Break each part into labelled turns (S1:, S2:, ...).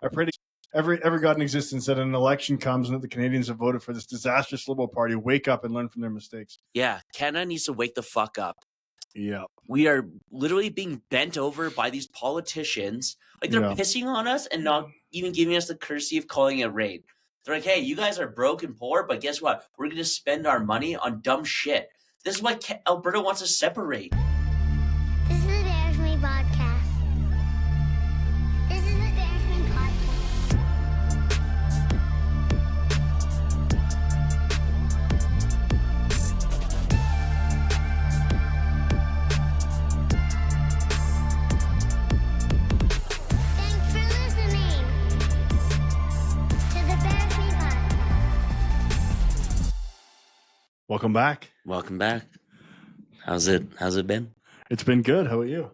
S1: I pray to every God in existence that an election comes and that the Canadians have voted for this disastrous Liberal Party wake up and learn from their mistakes.
S2: Yeah, Canada needs to wake the fuck up.
S1: Yeah.
S2: We are literally being bent over by these politicians. Like, they're pissing on us and not even giving us the courtesy of calling it a raid. They're like, hey, you guys are broke and poor, but guess what? We're going to spend our money on dumb shit. This is why Alberta wants to separate.
S3: This is the Bears Me podcast. This is the Bears Me podcast. Thanks for listening to the Bears Me podcast.
S1: Welcome back.
S2: Welcome back. How's it been?
S1: It's been good. How about you?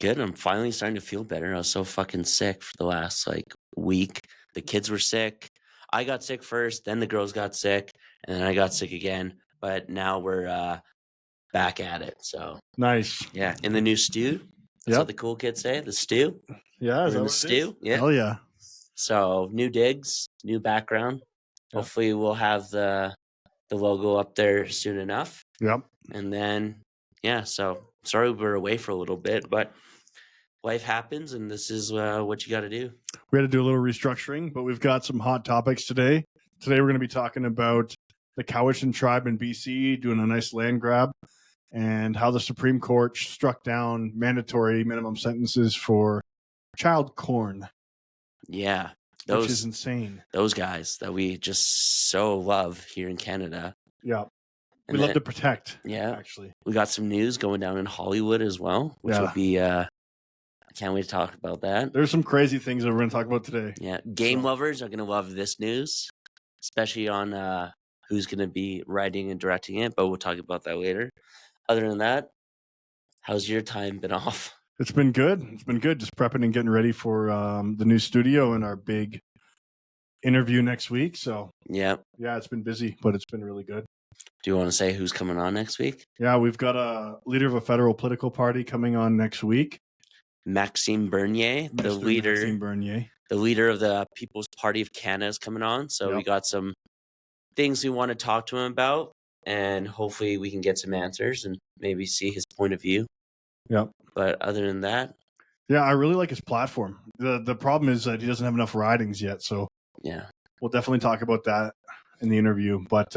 S2: Good. I'm finally starting to feel better. I was so fucking sick for the last week. The kids were sick. I got sick first, then the girls got sick, and then I got sick again. But now we're back at it. So
S1: Nice.
S2: yeah, in the new stew. That's what the cool kids say. The stew.
S1: Yeah,
S2: We're in the stew. Yeah.
S1: Hell yeah.
S2: So new digs, new background.
S1: Yeah.
S2: Hopefully we'll have the logo up there soon enough.
S1: Yep.
S2: And then so sorry we're away for a little bit, but life happens, and this is what you got to do.
S1: We had to do a little restructuring, but we've got some hot topics today. Today we're going to be talking about the Cowichan tribe in BC doing a nice land grab and how the Supreme Court struck down mandatory minimum sentences for child corn.
S2: Yeah.
S1: Which is insane.
S2: Those guys that we just so love here in Canada.
S1: Yeah. We love to protect.
S2: Yeah.
S1: Actually.
S2: We got some news going down in Hollywood as well, which will be I can't wait to talk about that.
S1: There's some crazy things that we're going to talk about today.
S2: Yeah. Game lovers are going to love this news, especially on who's going to be writing and directing it, but we'll talk about that later. Other than that, how's your time been off?
S1: It's been good. It's been good. Just prepping and getting ready for the new studio and our big interview next week. So yeah, it's been busy, but it's been really good.
S2: Do you want to say who's coming on next week?
S1: Yeah, we've got a leader of a federal political party coming on next week.
S2: Maxime Bernier, the leader of the People's Party of Canada is coming on. So we got some things we want to talk to him about, and hopefully we can get some answers and maybe see his point of view.
S1: Yep.
S2: But other than that,
S1: yeah, I really like his platform. The problem is that he doesn't have enough ridings yet. So
S2: yeah,
S1: we'll definitely talk about that in the interview. But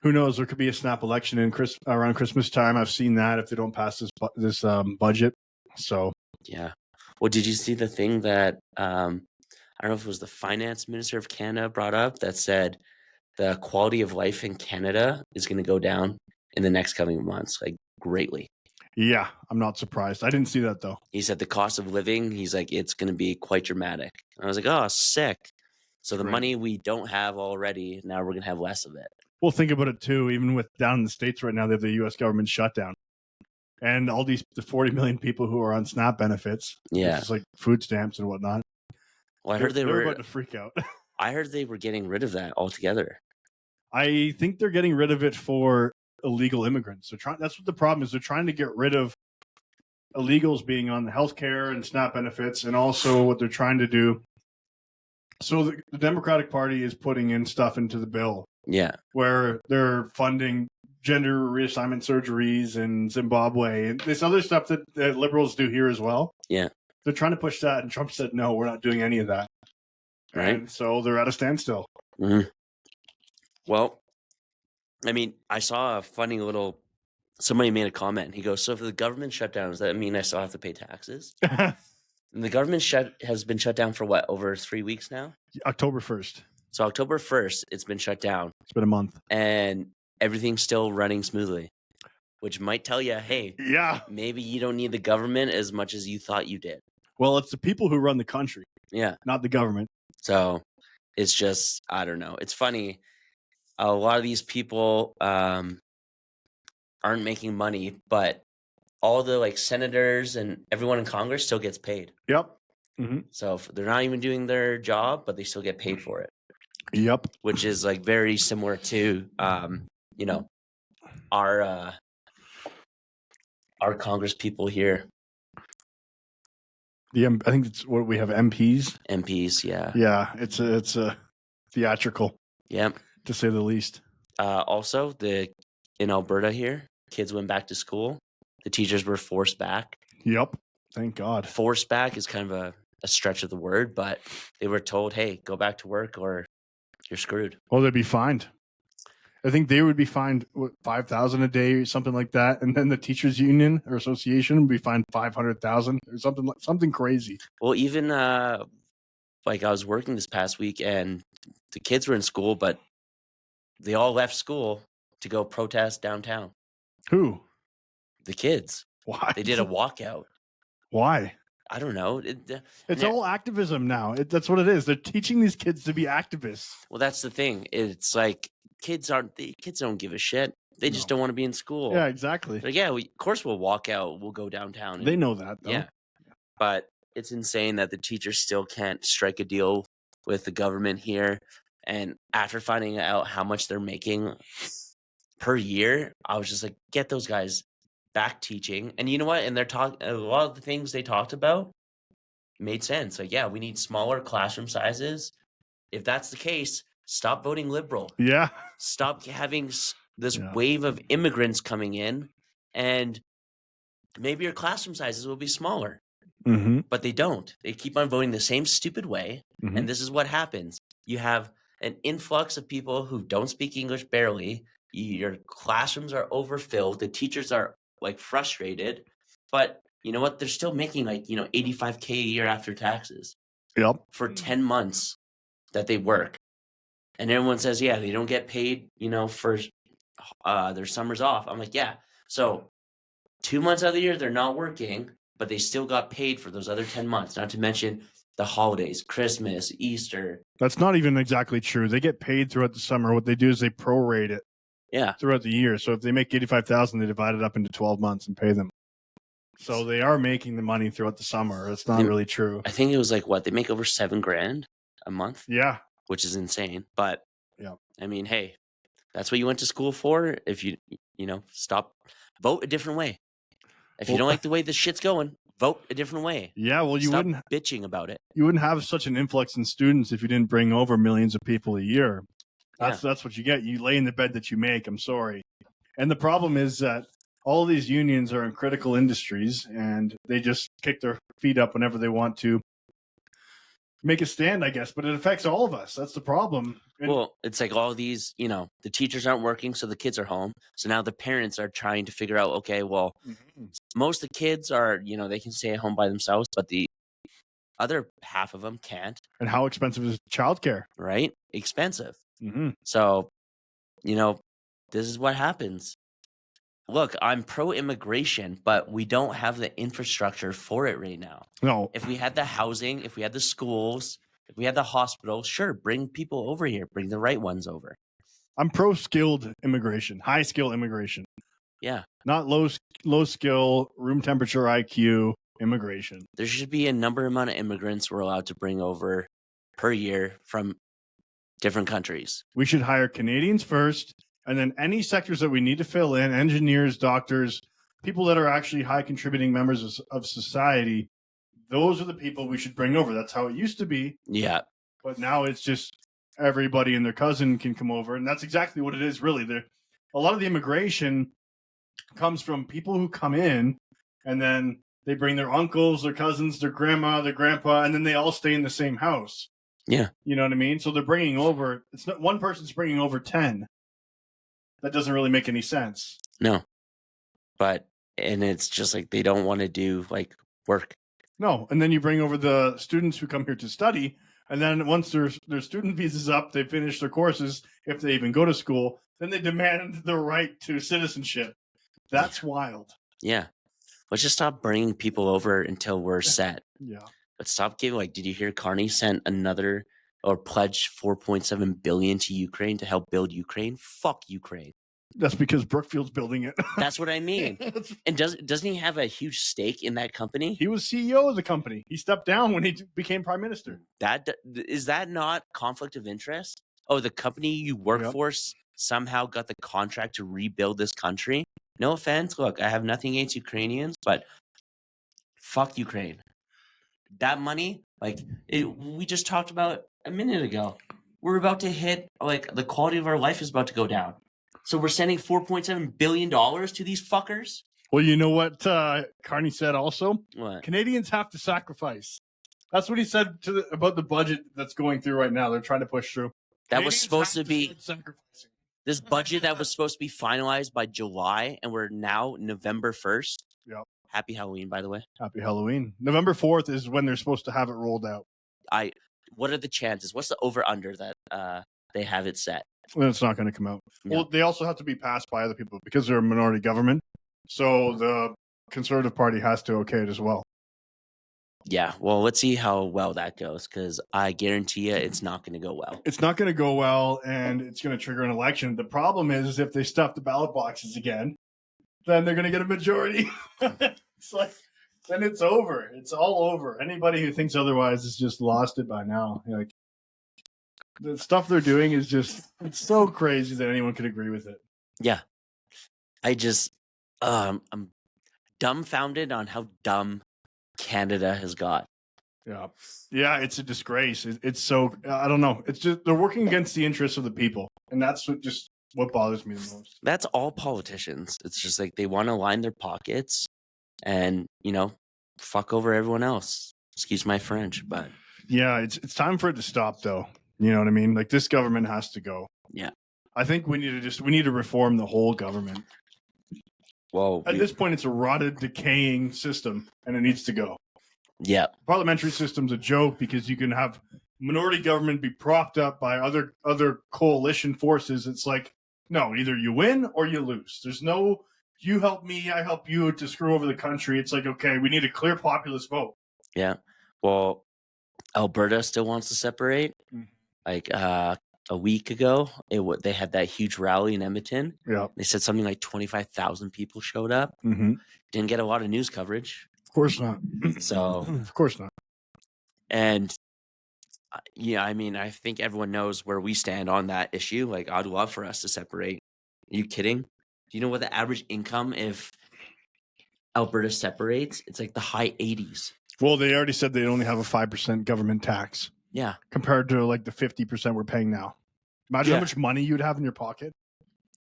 S1: who knows? There could be a snap election in around Christmas time. I've seen that if they don't pass this budget. So
S2: yeah. Well, did you see the thing that I don't know if it was the finance minister of Canada brought up that said the quality of life in Canada is going to go down in the next coming months, greatly.
S1: Yeah, I'm not surprised. I didn't see that though.
S2: He said the cost of living, he's like, it's going to be quite dramatic. And I was like, oh, sick. So the money we don't have already, now we're going to have less of it.
S1: Well, think about it too. Even with down in the States right now, they have the U.S. government shutdown. And all the 40 million people who are on SNAP benefits.
S2: Yeah.
S1: It's like food stamps and whatnot.
S2: Well, I heard they were
S1: about to freak out.
S2: I heard they were getting rid of that altogether.
S1: I think they're getting rid of it for illegal immigrants. That's what the problem is. They're trying to get rid of illegals being on the healthcare and SNAP benefits, and also what they're trying to do. So the Democratic Party is putting in stuff into the bill.
S2: Yeah.
S1: Where they're funding gender reassignment surgeries in Zimbabwe and this other stuff that liberals do here as well.
S2: Yeah.
S1: They're trying to push that, and Trump said, no, we're not doing any of that.
S2: Right.
S1: And so they're at a standstill.
S2: Mm-hmm. Well, I mean, I saw a funny little, somebody made a comment. He goes, so if the government shut down, does that mean I still have to pay taxes? And the government has been shut down for what, over 3 weeks now?
S1: October 1st.
S2: So October 1st, it's been shut down.
S1: It's been a month.
S2: And everything's still running smoothly, which might tell you, hey, maybe you don't need the government as much as you thought you did.
S1: Well, it's the people who run the country.
S2: Yeah.
S1: Not the government.
S2: So it's just, I don't know. It's funny. A lot of these people aren't making money, but all the senators and everyone in Congress still gets paid.
S1: Yep. Mm-hmm.
S2: So they're not even doing their job, but they still get paid for it.
S1: Yep.
S2: Which is very similar to our Congress people here.
S1: I think it's what we have, MPs.
S2: MPs, yeah.
S1: Yeah, it's a theatrical,
S2: Yep.
S1: to say the least.
S2: Also, in Alberta here, kids went back to school. The teachers were forced back.
S1: Yep. Thank God.
S2: Forced back is kind of a stretch of the word, but they were told, hey, go back to work or you're screwed.
S1: Well, they'd be fined. I think they would be fined $5,000 a day or something like that, and then the teachers' union or association would be fined $500,000 or something crazy.
S2: Well, even like I was working this past week, and the kids were in school, but they all left school to go protest downtown.
S1: Who?
S2: The kids.
S1: Why?
S2: They did a walkout.
S1: Why?
S2: I don't know.
S1: It's all activism now. That's what it is. They're teaching these kids to be activists.
S2: Well, that's the thing. It's like kids don't give a shit. They just don't want to be in school.
S1: Yeah, exactly.
S2: Like, yeah, of course we'll walk out. We'll go downtown.
S1: They know that, though.
S2: Yeah. But it's insane that the teachers still can't strike a deal with the government here. And after finding out how much they're making per year, I was just like, get those guys back teaching. And you know what? And a lot of the things they talked about made sense. Like, yeah, we need smaller classroom sizes. If that's the case, stop voting Liberal.
S1: Yeah.
S2: Stop having this wave of immigrants coming in, and maybe your classroom sizes will be smaller.
S1: Mm-hmm.
S2: But they don't. They keep on voting the same stupid way.
S1: Mm-hmm.
S2: And this is what happens. You have an influx of people who don't speak English barely. Your classrooms are overfilled. The teachers are like frustrated. But you know what? They're still making like, $85K a year after taxes.
S1: Yep.
S2: For 10 months that they work. And everyone says, yeah, they don't get paid, for their summers off. I'm like, yeah. So 2 months out of the year, they're not working, but they still got paid for those other 10 months, not to mention the holidays, Christmas, Easter.
S1: That's not even exactly true. They get paid throughout the summer. What they do is they prorate it throughout the year. So if they make $85,000, they divide it up into 12 months and pay them. So they are making the money throughout the summer. It's not really true.
S2: I think it was like, what, they make over $7,000 a month?
S1: Yeah.
S2: Which is insane. But,
S1: yeah,
S2: I mean, hey, that's what you went to school for. If you vote a different way. If you don't like the way this shit's going, vote a different way.
S1: Yeah, well, you wouldn't
S2: bitching about it.
S1: You wouldn't have such an influx in students if you didn't bring over millions of people a year. That's what you get. You lay in the bed that you make. I'm sorry. And the problem is that all of these unions are in critical industries, and they just kick their feet up whenever they want to make a stand, I guess. But it affects all of us. That's the problem.
S2: Well, it's like all these, the teachers aren't working, so the kids are home. So now the parents are trying to figure out, okay, well, most of the kids are, they can stay at home by themselves, but the other half of them can't.
S1: And how expensive is childcare?
S2: Right? Expensive.
S1: Mm-hmm.
S2: So, this is what happens. Look, I'm pro-immigration, but we don't have the infrastructure for it right now.
S1: No.
S2: If we had the housing, if we had the schools, if we had the hospitals, sure, bring people over here. Bring the right ones over.
S1: I'm pro-skilled immigration, high-skill immigration.
S2: Yeah.
S1: Not low-skill, room temperature IQ immigration.
S2: There should be a amount of immigrants we're allowed to bring over per year from different countries.
S1: We should hire Canadians first, and then any sectors that we need to fill in, engineers, doctors, people that are actually high contributing members of society, those are the people we should bring over. That's how it used to be.
S2: Yeah.
S1: But now it's just everybody and their cousin can come over. And that's exactly what it is, really. A lot of the immigration comes from people who come in, and then they bring their uncles, their cousins, their grandma, their grandpa, and then they all stay in the same house.
S2: Yeah.
S1: You know what I mean? So they're bringing over, it's not one person's bringing over 10. That doesn't really make any sense.
S2: No. And it's just like they don't want to do like work.
S1: No. And then you bring over the students who come here to study. And then once their student visa's up, they finish their courses, if they even go to school, then they demand the right to citizenship. That's wild.
S2: Yeah. Let's just stop bringing people over until we're set.
S1: Yeah.
S2: But stop giving, like, did you hear Carney sent pledged $4.7 billion to Ukraine to help build Ukraine? Fuck Ukraine.
S1: That's because Brookfield's building it.
S2: That's what I mean. And doesn't he have a huge stake in that company?
S1: He was CEO of the company. He stepped down when he became prime minister.
S2: Is that not conflict of interest? Oh, the company you work for somehow got the contract to rebuild this country? No offense. Look, I have nothing against Ukrainians, but fuck Ukraine. that money, we just talked about a minute ago. We're about to hit, the quality of our life is about to go down. So we're sending $4.7 billion to these fuckers?
S1: Well, you know what Carney said also?
S2: What?
S1: Canadians have to sacrifice. That's what he said about the budget that's going through right now. They're trying to push through.
S2: That was supposed to be
S1: sacrificing.
S2: this budget that was supposed to be finalized by July, and we're now November 1st.
S1: Yep.
S2: Happy Halloween, by the way.
S1: Happy Halloween. November 4th is when they're supposed to have it rolled out.
S2: What are the chances? What's the over-under that they have it set?
S1: Well, it's not going to come out.
S2: No.
S1: Well, they also have to be passed by other people because they're a minority government. So the Conservative Party has to okay it as well.
S2: Yeah, well, let's see how well that goes, because I guarantee you it's not going to go well.
S1: It's not going to go well, and it's going to trigger an election. The problem is if they stuff the ballot boxes again, then they're going to get a majority. It's like, then it's over. It's all over. Anybody who thinks otherwise has just lost it by now. Like, the stuff they're doing is just, it's so crazy that anyone could agree with it.
S2: Yeah. I'm dumbfounded on how dumb Canada has got.
S1: Yeah. Yeah, it's a disgrace. It's so, I don't know. It's just, they're working against the interests of the people. And that's what bothers me the most.
S2: That's all politicians. It's just like they want to line their pockets and, fuck over everyone else. Excuse my French, but.
S1: Yeah, it's time for it to stop, though. You know what I mean? Like, this government has to go.
S2: Yeah.
S1: I think we need to reform the whole government.
S2: Well,
S1: at this point, it's a rotted, decaying system, and it needs to go.
S2: Yeah.
S1: Parliamentary system's a joke because you can have minority government be propped up by other coalition forces. It's like, no, either you win or you lose. There's no, you help me, I help you to screw over the country. It's like, okay, we need a clear populist vote.
S2: Yeah. Well, Alberta still wants to separate. A week ago, they had that huge rally in Edmonton.
S1: Yeah.
S2: They said something like 25,000 people showed up.
S1: Mm-hmm.
S2: Didn't get a lot of news coverage.
S1: Of course not.
S2: So,
S1: of course not.
S2: And yeah, I mean, I think everyone knows where we stand on that issue. Like, I'd love for us to separate. Are you kidding? Do you know what the average income if Alberta separates? It's like the high 80s.
S1: Well, they already said they only have a 5% government tax.
S2: Yeah.
S1: Compared to like the 50% we're paying now. Imagine how much money you'd have in your pocket.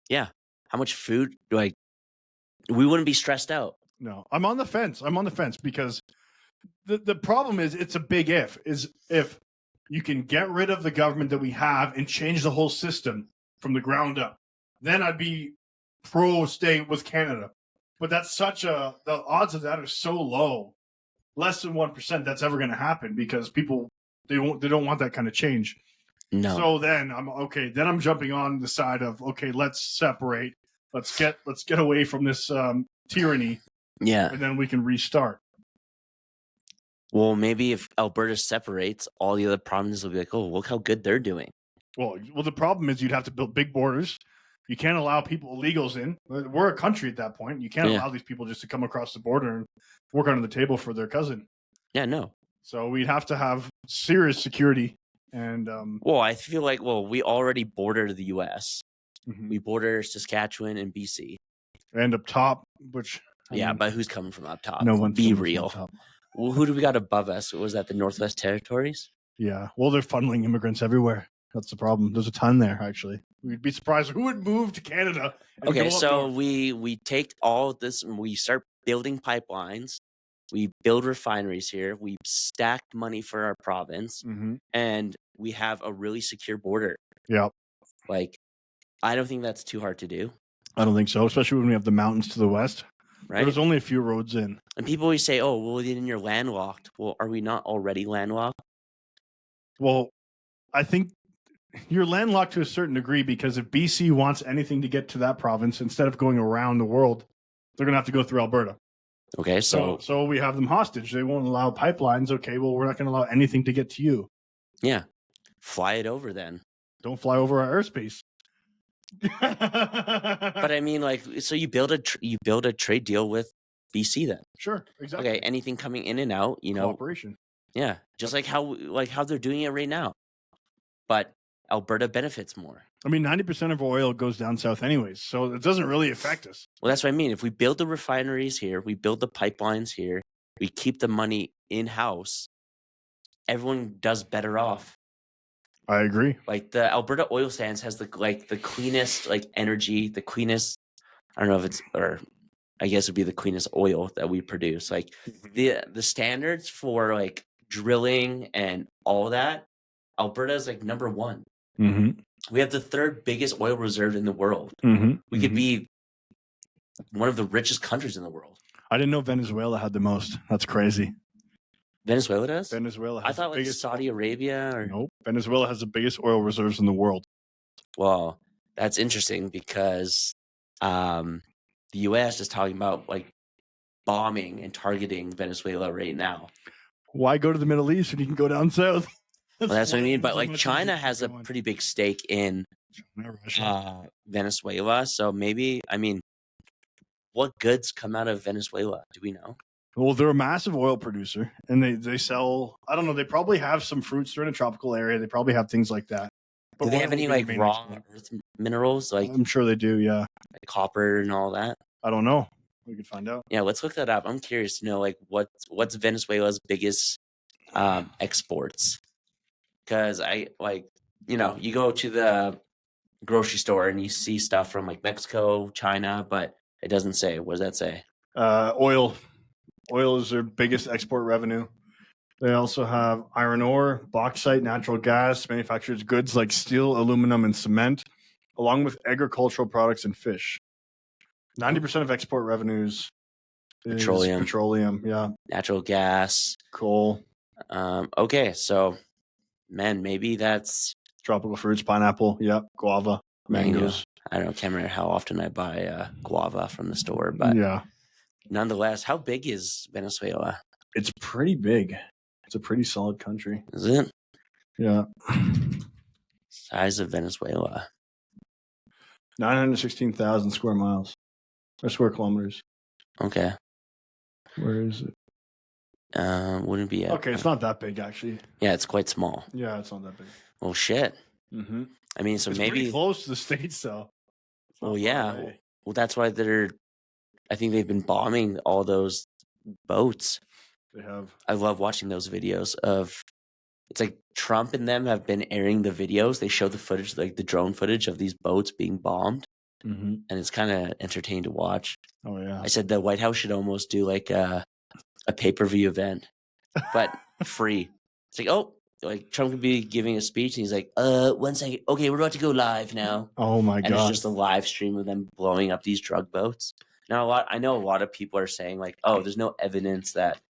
S1: Yeah.
S2: How much food? We wouldn't be stressed out.
S1: No, I'm on the fence. Because the problem is it's a big if you can get rid of the government that we have and change the whole system from the ground up, then I'd be pro stay with Canada. But that's the odds of that are so low, less than 1% that's ever going to happen because people, they don't want that kind of change.
S2: No.
S1: So then I'm jumping on the side of, okay, let's separate. Let's get away from this tyranny.
S2: Yeah.
S1: And then we can restart.
S2: Well, maybe if Alberta separates, all the other provinces will be like, oh, look how good they're doing.
S1: Well, the problem is you'd have to build big borders. You can't allow illegals in. We're a country at that point. You can't allow these people just to come across the border and work under the table for their cousin.
S2: Yeah, no.
S1: So we'd have to have serious security. And
S2: well, I feel like, we already border the U.S.
S1: Mm-hmm.
S2: We border Saskatchewan and BC.
S1: And up top,
S2: but who's coming from up top?
S1: No one.
S2: Be real. Well, who do we got above us? Was that the Northwest Territories?
S1: Yeah. Well, they're funneling immigrants everywhere. That's the problem. There's a ton there, actually. We'd be surprised who would move to Canada.
S2: Okay, so we take all this and we start building pipelines. We build refineries here. We stacked money for our province, and we have a really secure border.
S1: Yeah.
S2: I don't think that's too hard to do.
S1: I don't think so, especially when we have the mountains to the west.
S2: Right.
S1: There's only a few roads in.
S2: And people always say, oh, well, then you're landlocked. Well, are we not already landlocked?
S1: Well, I think you're landlocked to a certain degree because if BC wants anything to get to that province, instead of going around the world, they're going to have to go through Alberta.
S2: Okay, so
S1: we have them hostage. They won't allow pipelines. Okay, well, we're not going to allow anything to get to you.
S2: Yeah. Fly it over then.
S1: Don't fly over our airspace.
S2: But I mean, so you build a trade deal with BC then.
S1: Sure, exactly.
S2: Okay, anything coming in and out,
S1: cooperation.
S2: Yeah, just like how they're doing it right now. But Alberta benefits more.
S1: I mean, 90% of oil goes down south anyways, so it doesn't really affect us.
S2: Well, that's what I mean. If we build the refineries here, we build the pipelines here, we keep the money in-house, everyone does better off.
S1: I agree.
S2: Like the Alberta oil sands has the cleanest energy, the cleanest. I don't know if it's, or I guess it'd be the cleanest oil that we produce. Like the standards for like drilling and all that, Alberta is like number one.
S1: Mm-hmm.
S2: We have the third biggest oil reserve in the world.
S1: Mm-hmm.
S2: We could be one of the richest countries in the world.
S1: I didn't know Venezuela had the most. That's crazy.
S2: Venezuela does?
S1: Venezuela has
S2: I thought
S1: the biggest.
S2: Saudi Arabia or
S1: Nope. Venezuela has the biggest oil reserves in the world.
S2: Well, that's interesting because the U.S. is talking about like bombing and targeting Venezuela right now.
S1: Why go to the Middle East when you can go down south?
S2: Well, that's what I mean. But like China has a pretty big stake in Venezuela. So maybe, I mean, what goods come out of Venezuela? Do we know?
S1: Well, they're a massive oil producer, and they sell. I don't know. They probably have some fruits. They're in a tropical area. They probably have things like that. But
S2: do they have any like raw earth minerals, like
S1: I'm sure they do. Yeah,
S2: like copper and all that?
S1: I don't know. We could find out.
S2: Yeah, let's look that up. I'm curious to know like what's Venezuela's biggest exports. Because you go to the grocery store and you see stuff from like Mexico, China, but it doesn't say. What does that say?
S1: Oil. Oil is their biggest export revenue. They also have iron ore, bauxite, natural gas, manufactured goods like steel, aluminum, and cement, along with agricultural products and fish. 90% of export revenues is petroleum. Yeah.
S2: Natural gas.
S1: Coal.
S2: Okay, so man, maybe that's
S1: tropical fruits, pineapple, guava, mangoes.
S2: I don't know, can't remember how often I buy guava from the store, but
S1: yeah.
S2: Nonetheless, how big is Venezuela?
S1: It's pretty big. It's a pretty solid country.
S2: Is it?
S1: Yeah.
S2: Size of Venezuela.
S1: 916,000 square miles. Or square kilometers.
S2: Okay.
S1: Where is it?
S2: Wouldn't be.
S1: Okay, it's not that big, actually.
S2: Yeah, it's quite small.
S1: Yeah, it's not that big.
S2: Well, shit.
S1: Mm-hmm.
S2: I mean, so
S1: it's
S2: maybe
S1: pretty close to the States, though.
S2: Well, yeah. Well, that's why I think they've been bombing all those boats.
S1: They have.
S2: I love watching those videos of. It's like Trump and them have been airing the videos. They show the footage, like the drone footage of these boats being bombed.
S1: Mm-hmm.
S2: And it's kind of entertaining to watch.
S1: Oh, yeah.
S2: I said the White House should almost do like a pay-per-view event, but free. It's like, like Trump could be giving a speech and he's like, 1 second. Okay, we're about to go live now.
S1: Oh, my God.
S2: And it's just a live stream of them blowing up these drug boats. Now, I know a lot of people are saying like, there's no evidence that,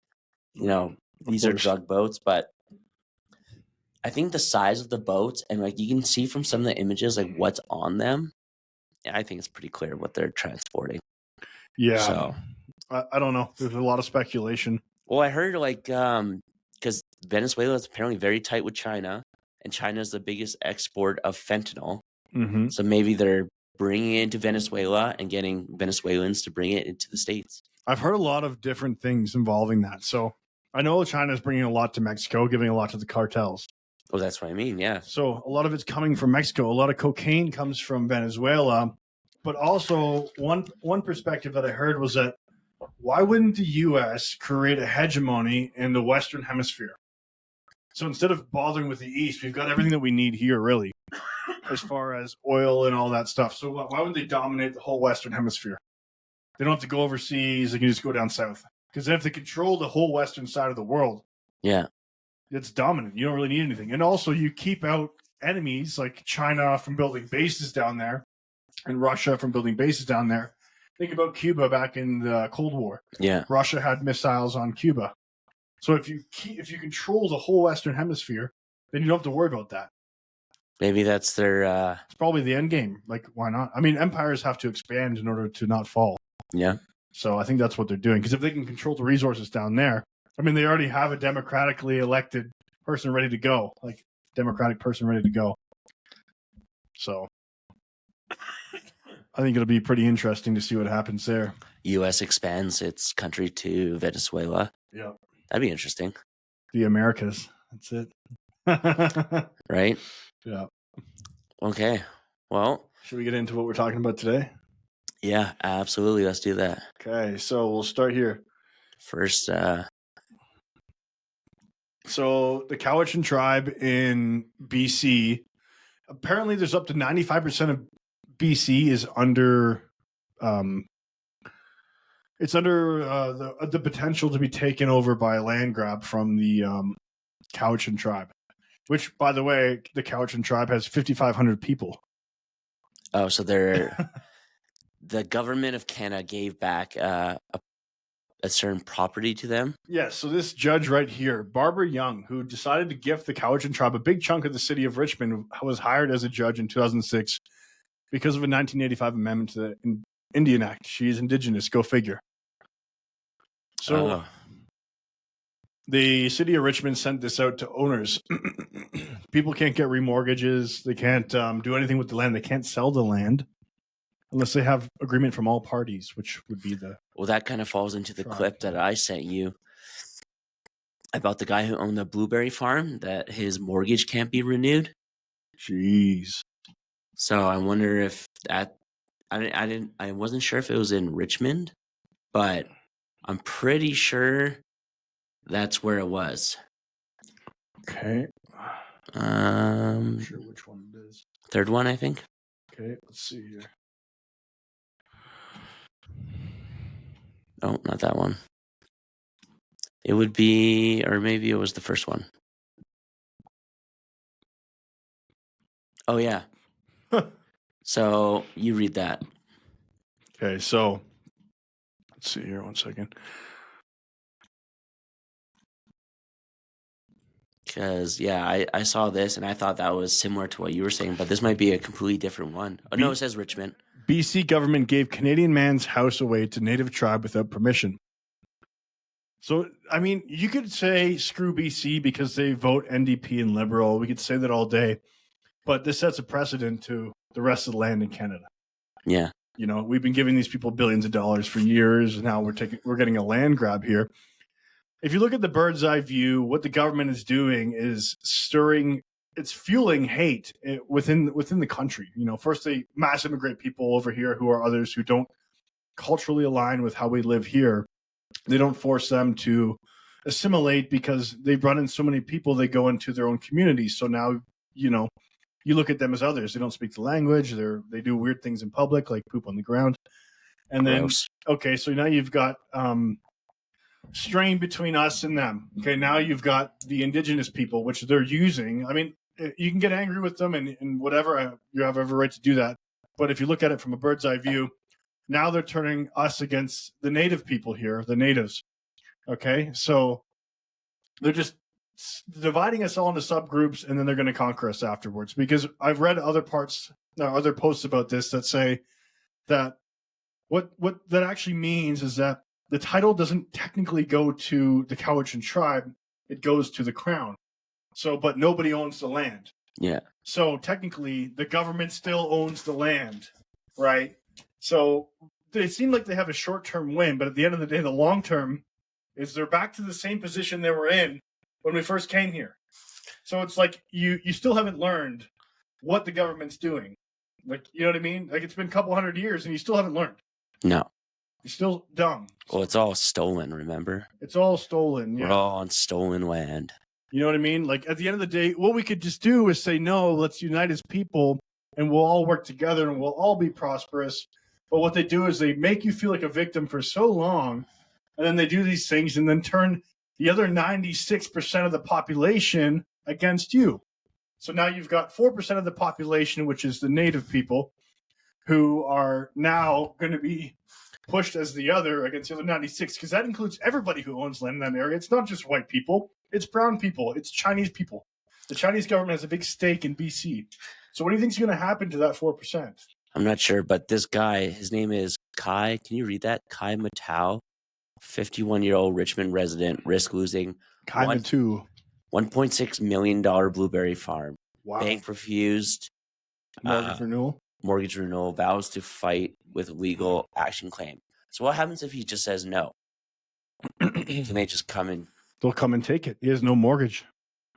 S2: these are drug boats, but I think the size of the boats and like you can see from some of the images, like what's on them. I think it's pretty clear what they're transporting.
S1: Yeah.
S2: So
S1: I don't know. There's a lot of speculation.
S2: Well, I heard like because Venezuela is apparently very tight with China, and China is the biggest export of fentanyl.
S1: Mm-hmm.
S2: So maybe they're bringing it into Venezuela and getting Venezuelans to bring it into the States.
S1: I've heard a lot of different things involving that. So I know China is bringing a lot to Mexico, giving a lot to the cartels.
S2: Oh, that's what I mean. Yeah.
S1: So a lot of it's coming from Mexico. A lot of cocaine comes from Venezuela. But also one perspective that I heard was that why wouldn't the U.S. create a hegemony in the Western Hemisphere? So instead of bothering with the East, we've got everything that we need here, really, as far as oil and all that stuff. So why would they dominate the whole Western Hemisphere? They don't have to go overseas. They can just go down south. Because if they control the whole Western side of the world,
S2: yeah,
S1: it's dominant. You don't really need anything. And also you keep out enemies like China from building bases down there and Russia from building bases down there. Think about Cuba back in the Cold War.
S2: Yeah.
S1: Russia had missiles on Cuba. So if you control the whole Western Hemisphere, then you don't have to worry about that.
S2: Maybe that's their
S1: It's probably the end game. Like, why not? I mean, empires have to expand in order to not fall.
S2: Yeah.
S1: So I think that's what they're doing. Because if they can control the resources down there, I mean, they already have a democratically elected person ready to go. Like, democratic person ready to go. So I think it'll be pretty interesting to see what happens there.
S2: U.S. expands its country to Venezuela.
S1: Yeah.
S2: That'd be interesting.
S1: The Americas. That's it.
S2: Right?
S1: Yeah.
S2: Okay. Well.
S1: Should we get into what we're talking about today?
S2: Yeah, absolutely. Let's do that.
S1: Okay. So we'll start here.
S2: First,
S1: So the Cowichan tribe in BC, apparently there's up to 95% of BC is under it's under the potential to be taken over by a land grab from the Cowichan tribe, which, by the way, the Cowichan tribe has 5,500 people.
S2: Oh, so they're the government of Canada gave back a certain property to them.
S1: Yes, so this judge right here, Barbara Young, who decided to gift the Cowichan tribe a big chunk of the city of Richmond, was hired as a judge in 2006 because of a 1985 amendment to the Indian Act. She's Indigenous, go figure. So the city of Richmond sent this out to owners. People can't get remortgages. They can't do anything with the land. They can't sell the land unless they have agreement from all parties, which would be the...
S2: Well, that kind of falls into the clip that I sent you about the guy who owned the blueberry farm, that his mortgage can't be renewed.
S1: Jeez.
S2: So I wonder if that... I wasn't sure if it was in Richmond, but I'm pretty sure that's where it was.
S1: Okay.
S2: I'm
S1: not sure which one it is.
S2: Third one, I think.
S1: Okay, let's see here.
S2: Oh, not that one. It would be, or maybe it was the first one. Oh, yeah. So you read that.
S1: Okay, so let's see here. 1 second.
S2: Because, yeah, I saw this and I thought that was similar to what you were saying, but this might be a completely different one. Oh, no, it says Richmond.
S1: BC government gave Canadian man's house away to Native tribe without permission. So, I mean, you could say screw BC because they vote NDP and Liberal. We could say that all day. But this sets a precedent to the rest of the land in Canada.
S2: Yeah.
S1: You know, we've been giving these people billions of dollars for years. Now we're getting a land grab here. If you look at the bird's eye view, what the government is doing is it's fueling hate within the country. You know, first they mass immigrate people over here who are others who don't culturally align with how we live here. They don't force them to assimilate because they've brought in so many people, they go into their own communities. So now, you know, you look at them as others. They don't speak the language. They do weird things in public, like poop on the ground. And then, okay, so now you've got strain between us and them. Okay, now you've got the Indigenous people, which they're using. I mean, you can get angry with them and whatever. You have every right to do that. But if you look at it from a bird's eye view, now they're turning us against the Native people here, the natives. Okay, so they're just dividing us all into subgroups, and then they're going to conquer us afterwards. Because I've read other posts about this that say that what that actually means is that the title doesn't technically go to the Cowichan tribe; it goes to the crown. So, but nobody owns the land.
S2: Yeah.
S1: So technically, the government still owns the land, right? So they seem like they have a short-term win, but at the end of the day, the long-term is they're back to the same position they were in when we first came here. So it's like you still haven't learned what the government's doing. Like, you know what I mean? Like, it's been a couple hundred years and you still haven't learned.
S2: No.
S1: You're still dumb.
S2: Well, it's all stolen, remember?
S1: It's all stolen. Yeah.
S2: We're all on stolen land.
S1: You know what I mean? Like, at the end of the day, what we could just do is say, no, let's unite as people and we'll all work together and we'll all be prosperous. But what they do is they make you feel like a victim for so long, and then they do these things and then turn the other 96% of the population against you. So now you've got 4% of the population, which is the Native people, who are now going to be pushed as the other against the other 96, because that includes everybody who owns land in that area. It's not just white people. It's brown people. It's Chinese people. The Chinese government has a big stake in BC. So what do you think is going to happen to that 4%?
S2: I'm not sure, but this guy, his name is Kai. Can you read that? Kai Matau, 51-year-old Richmond resident, risk losing $1.6 million blueberry farm.
S1: Wow.
S2: Bank refused. Mortgage renewal, vows to fight with legal action claim. So what happens if he just says no? Can they just come in?
S1: They'll come and take it. He has no mortgage.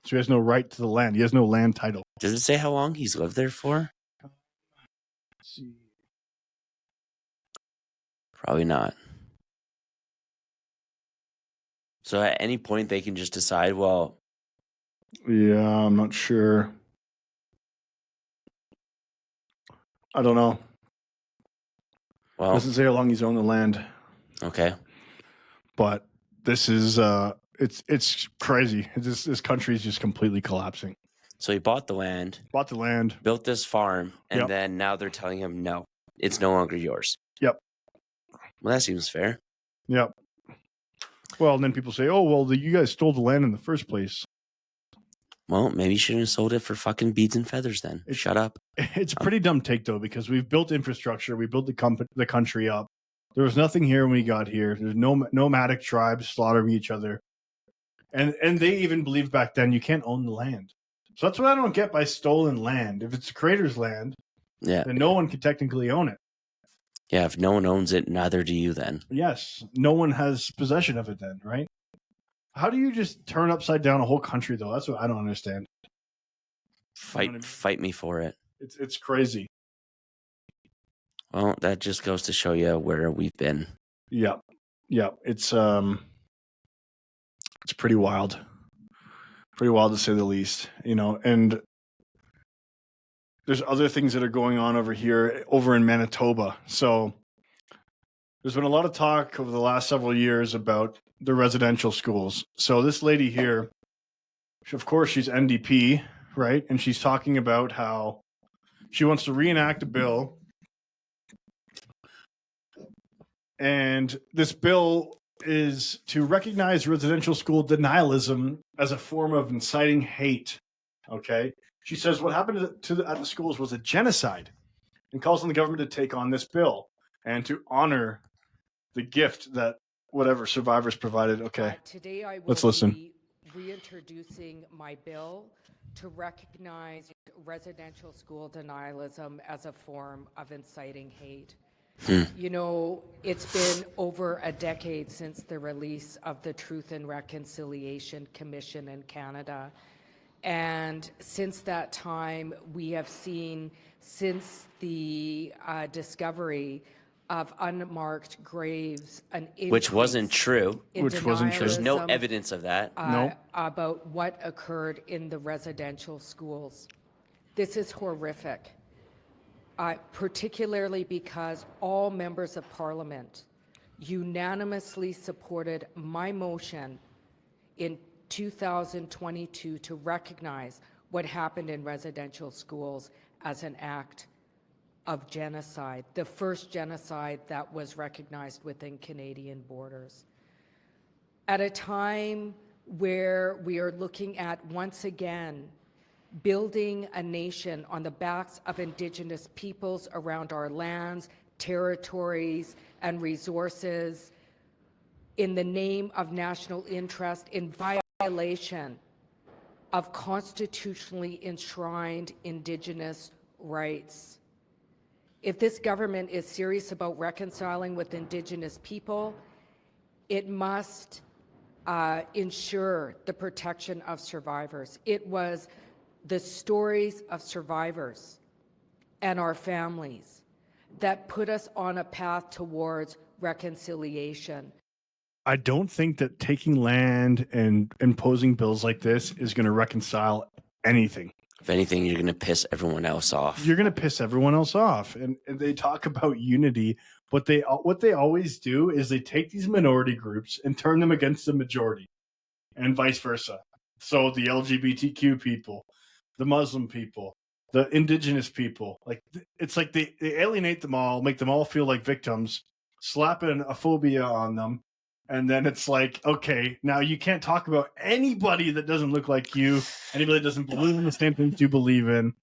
S1: So he has no right to the land. He has no land title.
S2: Does it say how long he's lived there for?
S1: Let's see.
S2: Probably not. So at any point they can just decide, well,
S1: Yeah, I'm not sure. I don't know.
S2: Well,
S1: Doesn't say how long he's owned the land,
S2: okay.
S1: but this is it's crazy. This country is just completely collapsing.
S2: So he bought the land,
S1: Bought the land.
S2: built this farm, and
S1: Yep.
S2: then now they're telling him, no, it's no longer yours.
S1: Yep.
S2: Well, that seems fair.
S1: Yep. Well, and then people say, "Oh, well, you guys stole the land in the first place."
S2: Well, maybe you shouldn't have sold it for fucking beads and feathers then. Shut up.
S1: It's a pretty dumb take, though, because we've built infrastructure. We built the country up. There was nothing here when we got here. There's no nomadic tribes slaughtering each other. And they even believed back then you can't own the land. So that's what I don't get by stolen land. If it's the creator's land,
S2: Yeah.
S1: then no one can technically own it.
S2: Yeah, if no one owns it, neither do you then.
S1: Yes, no one has possession of it then, right? How do you just turn upside down a whole country, though? That's what I don't understand.
S2: Fight me for it.
S1: It's crazy.
S2: Well, that just goes to show you where we've been.
S1: Yeah. It's pretty wild. Pretty wild to say the least, and there's other things that are going on over in Manitoba. So there's been a lot of talk over the last several years about the residential schools. So this lady here, of course, she's NDP, right? And she's talking about how she wants to reenact a bill. And this bill is to recognize residential school denialism as a form of inciting hate. Okay? She says what happened at the schools was a genocide and calls on the government to take on this bill and to honor the gift that whatever survivors provided. Okay.
S4: Today I will
S1: Let's listen.
S4: be reintroducing my bill to recognize residential school denialism as a form of inciting hate. It's been over a decade since the release of the Truth and Reconciliation Commission in Canada. And since that time, we have seen, since the discovery of unmarked graves,
S2: Which wasn't true.
S1: Which wasn't true.
S2: There's no
S4: denialism,
S2: evidence of that.
S1: No.
S4: about what occurred in the residential schools. This is horrific, particularly because all members of Parliament unanimously supported my motion in 2022 to recognize what happened in residential schools as an act of genocide, the first genocide that was recognized within Canadian borders. At a time where we are looking at, once again, building a nation on the backs of Indigenous peoples around our lands, territories, and resources in the name of national interest, in violation of constitutionally enshrined Indigenous rights. If this government is serious about reconciling with Indigenous people, it must ensure the protection of survivors. It was the stories of survivors and our families that put us on a path towards reconciliation.
S1: I don't think that taking land and imposing bills like this is going to reconcile anything.
S2: If anything, you're going to piss everyone else off.
S1: You're going to piss everyone else off. And they talk about unity, but what they always do is they take these minority groups and turn them against the majority and vice versa. So the LGBTQ people, the Muslim people, the Indigenous people, it's like they alienate them all, make them all feel like victims, slap a phobia on them. And then it's like, okay, now you can't talk about anybody that doesn't look like you, anybody that doesn't believe in the same things you believe in.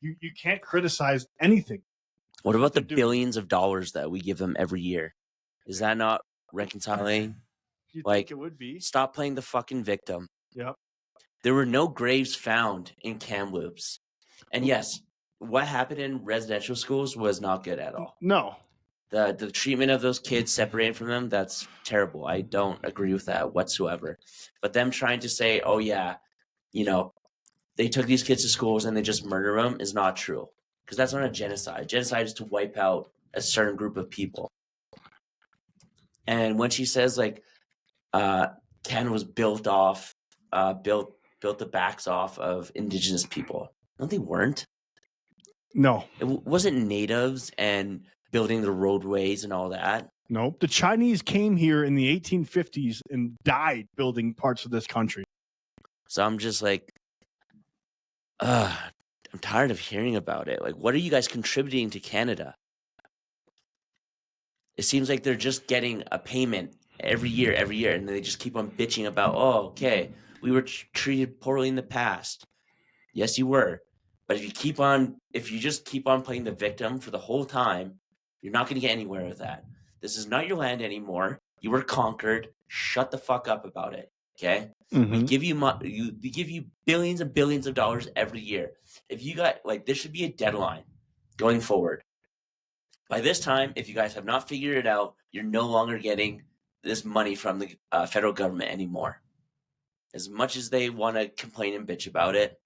S1: You can't criticize anything.
S2: What about the billions of dollars that we give them every year? Is that not reconciling?
S1: You'd
S2: Like,
S1: think it would be.
S2: Stop playing the fucking victim.
S1: Yep.
S2: There were no graves found in Kamloops. And yes, what happened in residential schools was not good at all.
S1: No.
S2: The treatment of those kids separated from them, that's terrible. I don't agree with that whatsoever. But them trying to say, oh yeah, they took these kids to schools and they just murder them is not true. Because that's not a genocide. Genocide is to wipe out a certain group of people. And when she says Canada was built built the backs off of Indigenous people. No, they weren't.
S1: No.
S2: It wasn't natives and building the roadways and all that.
S1: Nope. The Chinese came here in the 1850s and died building parts of this country.
S2: So I'm just like, I'm tired of hearing about it. Like, what are you guys contributing to Canada? It seems like they're just getting a payment every year, and they just keep on bitching about, oh, okay, we were treated poorly in the past. Yes, you were. But if you just keep on playing the victim for the whole time, you're not going to get anywhere with that. This is not your land anymore. You were conquered. Shut the fuck up about it. Okay?
S1: Mm-hmm.
S2: We give you billions and billions of dollars every year. If you got there should be a deadline going forward. By this time, if you guys have not figured it out, you're no longer getting this money from the federal government anymore. As much as they want to complain and bitch about it,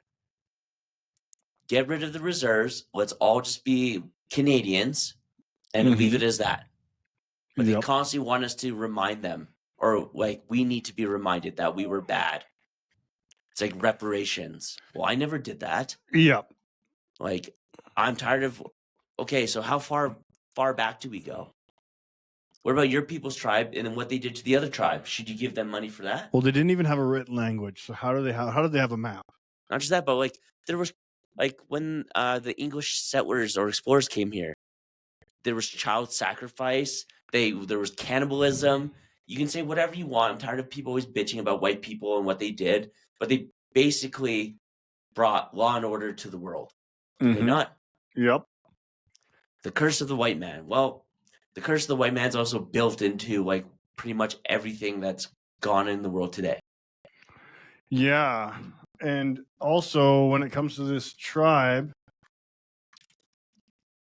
S2: get rid of the reserves. Let's all just be Canadians and leave it as that. But they constantly want us to remind them, or we need to be reminded that we were bad. It's like reparations. Well, I never did that.
S1: Yep.
S2: I'm tired of. Okay, so how far back do we go? What about your people's tribe and then what they did to the other tribe? Should you give them money for that?
S1: Well, they didn't even have a written language. So how did they have a map?
S2: Not just that, but there was when the English settlers or explorers came here, there was child sacrifice. There was cannibalism. You can say whatever you want. I'm tired of people always bitching about white people and what they did, but they basically brought law and order to the world. Did they not?
S1: Yep.
S2: The curse of the white man. Well, the curse of the white man's also built into pretty much everything that's gone in the world today.
S1: Yeah. And also when it comes to this tribe,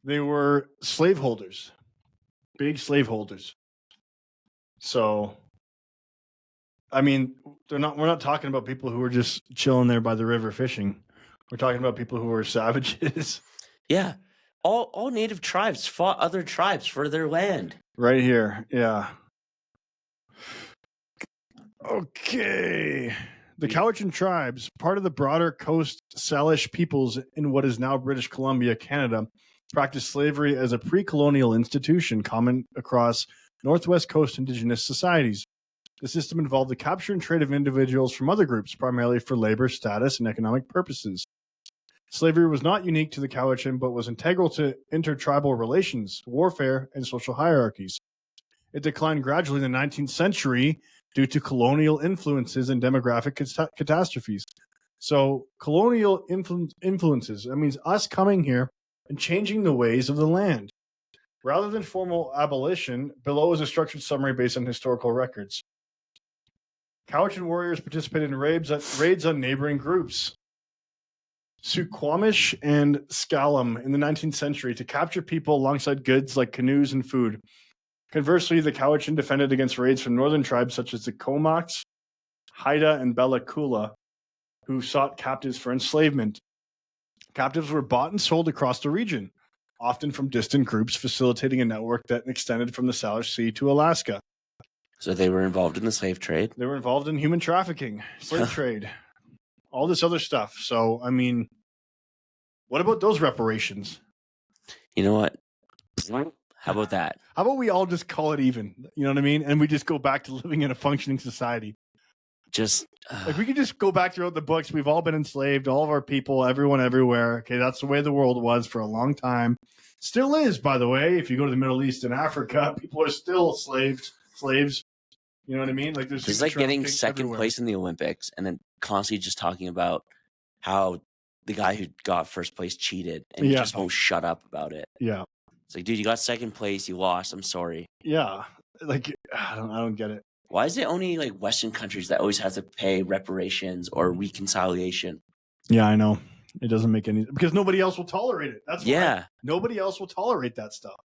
S1: they were slaveholders. Big slaveholders. So I mean, we're not talking about people who are just chilling there by the river fishing. We're talking about people who are savages.
S2: Yeah. All native tribes fought other tribes for their land.
S1: Right here. Yeah. Okay. The Cowichan tribes, part of the broader Coast Salish peoples in what is now British Columbia, Canada, practiced slavery as a pre-colonial institution common across Northwest Coast Indigenous societies. The system involved the capture and trade of individuals from other groups, primarily for labor, status, and economic purposes. Slavery was not unique to the Cowichan, but was integral to intertribal relations, warfare, and social hierarchies. It declined gradually in the 19th century due to colonial influences and demographic catastrophes. So colonial influences, that means us coming here and changing the ways of the land. Rather than formal abolition, below is a structured summary based on historical records. Cowichan warriors participated in raids on neighboring groups, Suquamish and Scalam, in the 19th century to capture people alongside goods like canoes and food. Conversely, the Cowichan defended against raids from northern tribes such as the Comox, Haida, and Bella Coola, who sought captives for enslavement. Captives were bought and sold across the region, often from distant groups, facilitating a network that extended from the Salish Sea to Alaska.
S2: So they were involved in the slave trade?
S1: They were involved in human trafficking, slave trade, all this other stuff. So, I mean, what about those reparations?
S2: You know what? How about that?
S1: How about we all just call it even? You know what I mean? And we just go back to living in a functioning society.
S2: Just
S1: like we could just go back throughout the books. We've all been enslaved, all of our people, everyone, everywhere. Okay, that's the way the world was for a long time. Still is, by the way. If you go to the Middle East and Africa, people are still slaves. You know what I mean? Like there's
S2: it's like getting second place in the Olympics and then constantly just talking about how the guy who got first place cheated and he just won't shut up about it.
S1: Yeah.
S2: It's like, dude, you got second place, you lost. I'm sorry.
S1: Yeah. Like I don't get it.
S2: Why is it only like Western countries that always have to pay reparations or reconciliation?
S1: Yeah, I know. It doesn't make any because nobody else will tolerate it. That's why nobody else will tolerate that stuff.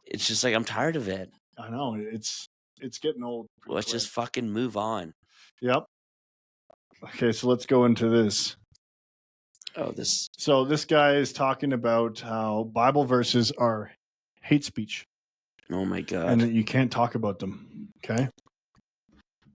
S2: It's just like I'm tired of it.
S1: I know. It's getting old.
S2: Let's just fucking move on.
S1: Yep. Okay, so let's go into this. So this guy is talking about how Bible verses are hate speech.
S2: Oh my God.
S1: And that you can't talk about them. Okay.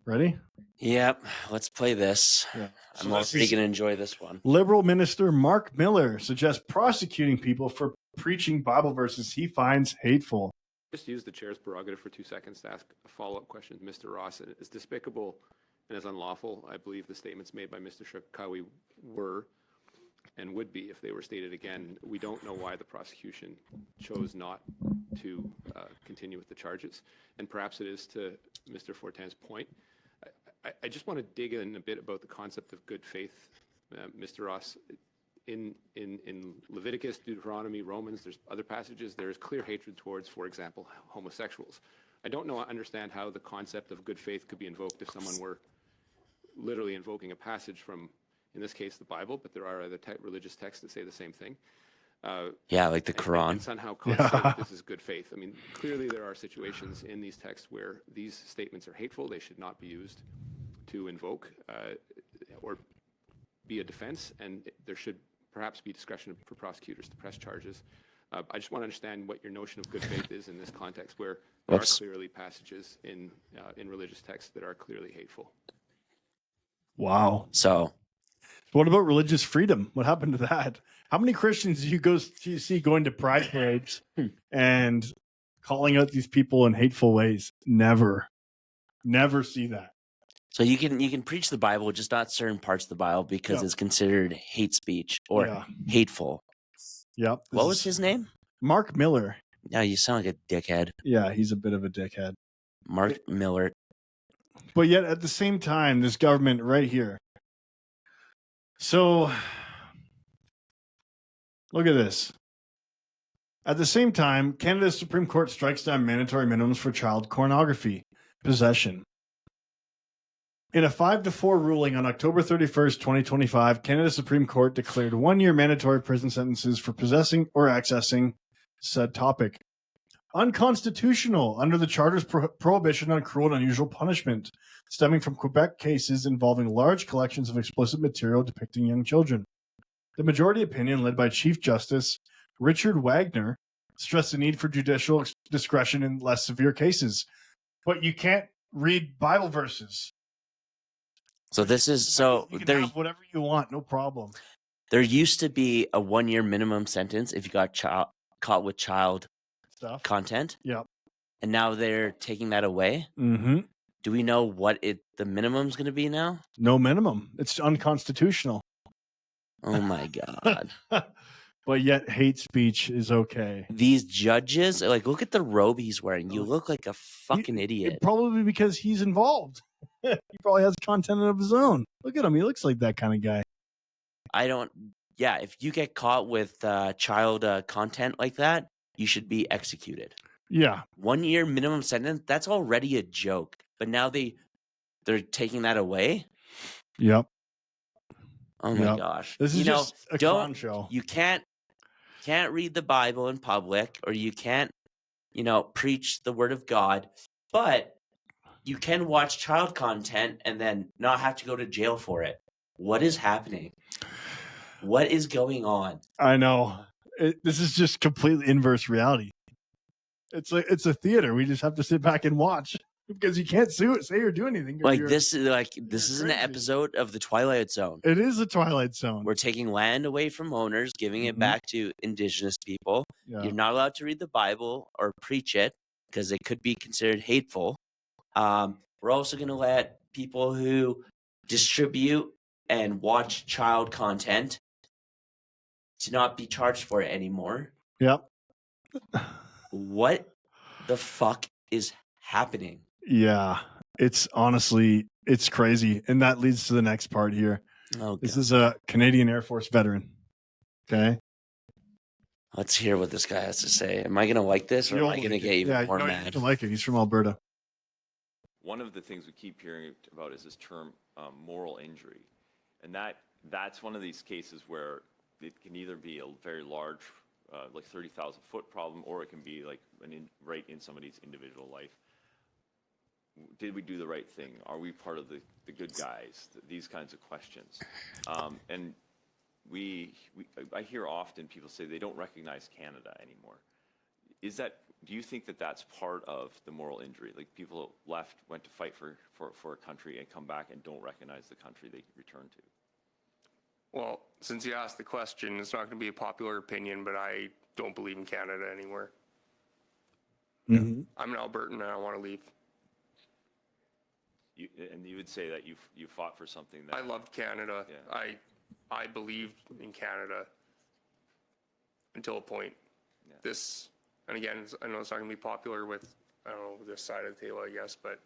S1: Ready?
S2: Yep, let's play this.
S1: Yeah.
S2: I'm
S1: So
S2: also going to enjoy this one.
S1: Liberal Minister Mark Miller suggests prosecuting people for preaching Bible verses he finds hateful.
S5: Just use the chair's prerogative for 2 seconds to ask a follow-up question to Mr. Ross. As despicable and as unlawful, I believe the statements made by Mr. Shikawi were and would be if they were stated again. We don't know why the prosecution chose not to continue with the charges. And perhaps it is to Mr. Fortin's point. I just want to dig in a bit about the concept of good faith, Mr. Ross. In Leviticus, Deuteronomy, Romans, there's other passages, there is clear hatred towards, for example, homosexuals. I don't understand how the concept of good faith could be invoked if someone were literally invoking a passage from, in this case, the Bible, but there are other religious texts that say the same thing.
S2: Yeah, like the Quran.
S5: And somehow consider that this is good faith. I mean, clearly there are situations in these texts where these statements are hateful. They should not be used to invoke or be a defense, and there should perhaps be discretion for prosecutors to press charges. I just want to understand what your notion of good faith is in this context, where there are clearly passages in religious texts that are clearly hateful.
S1: Wow.
S2: So,
S1: what about religious freedom? What happened to that? How many Christians do you see going to pride parades and calling out these people in hateful ways? Never see that.
S2: So you can preach the Bible, just not certain parts of the Bible, because it's considered hate speech or hateful.
S1: Yep.
S2: What was his name?
S1: Mark Miller.
S2: Yeah, you sound like a dickhead.
S1: Yeah, he's a bit of a dickhead.
S2: Mark Miller.
S1: But yet at the same time, this government right here. So look at this. At the same time, Canada's Supreme Court strikes down mandatory minimums for child pornography possession. In a 5-4 ruling on October 31st, 2025, Canada's Supreme Court declared 1-year mandatory prison sentences for possessing or accessing said topic unconstitutional under the Charter's prohibition on cruel and unusual punishment, stemming from Quebec cases involving large collections of explicit material depicting young children. The majority opinion, led by Chief Justice Richard Wagner, stressed the need for judicial discretion in less severe cases. But you can't read Bible verses.
S2: So this is
S1: you can have whatever you want, no problem.
S2: There used to be a 1-year minimum sentence if you got caught with child
S1: Stuff.
S2: content.
S1: Yep.
S2: And now they're taking that away.
S1: Mm-hmm.
S2: Do we know what the minimum's going to be now?
S1: No minimum. It's unconstitutional.
S2: Oh my God.
S1: But yet hate speech is okay.
S2: These judges, like, look at the robe he's wearing. You look like a fucking idiot.
S1: Probably because he's involved. He probably has content of his own. Look at him. He looks like that kind of guy.
S2: If you get caught with child content like that, you should be executed.
S1: Yeah.
S2: 1-year minimum sentence, that's already a joke. But now they're taking that away?
S1: Yep.
S2: Oh my gosh.
S1: This is just a clown show.
S2: You can't read the Bible in public, or you can't, preach the word of God, but you can watch child content and then not have to go to jail for it. What is happening? What is going on?
S1: I know. This is just completely inverse reality. It's a theater. We just have to sit back and watch because you can't say or do anything.
S2: This is an episode of the Twilight Zone.
S1: It is a Twilight Zone.
S2: We're taking land away from owners, giving it back to Indigenous people.
S1: Yeah.
S2: You're not allowed to read the Bible or preach it because it could be considered hateful. We're also going to let people who distribute and watch child content to not be charged for it anymore.
S1: Yep.
S2: What the fuck is happening?
S1: Yeah, it's crazy. And that leads to the next part here.
S2: Oh,
S1: this is a Canadian Air Force veteran. Okay.
S2: Let's hear what this guy has to say. Am I going to like this, or am I going to get even more mad?
S1: I like it. He's from Alberta.
S6: One of the things we keep hearing about is this term moral injury. And that's one of these cases where it can either be a very large, like 30,000 foot problem, or it can be like right in somebody's individual life. Did we do the right thing? Are we part of the good guys? These kinds of questions. And I hear often people say they don't recognize Canada anymore. do you think that that's part of the moral injury? Like people left, went to fight for a country and come back and don't recognize the country they return to?
S7: Well, since you asked the question, it's not going to be a popular opinion, but I don't believe in Canada anymore.
S1: Mm-hmm.
S7: I'm an Albertan and I want to leave.
S6: And you would say that you fought for something that...
S7: I loved Canada.
S6: Yeah.
S7: I believed in Canada until a point.
S6: Yeah.
S7: And again, I know it's not going to be popular with, I don't know, this side of the table, I guess, but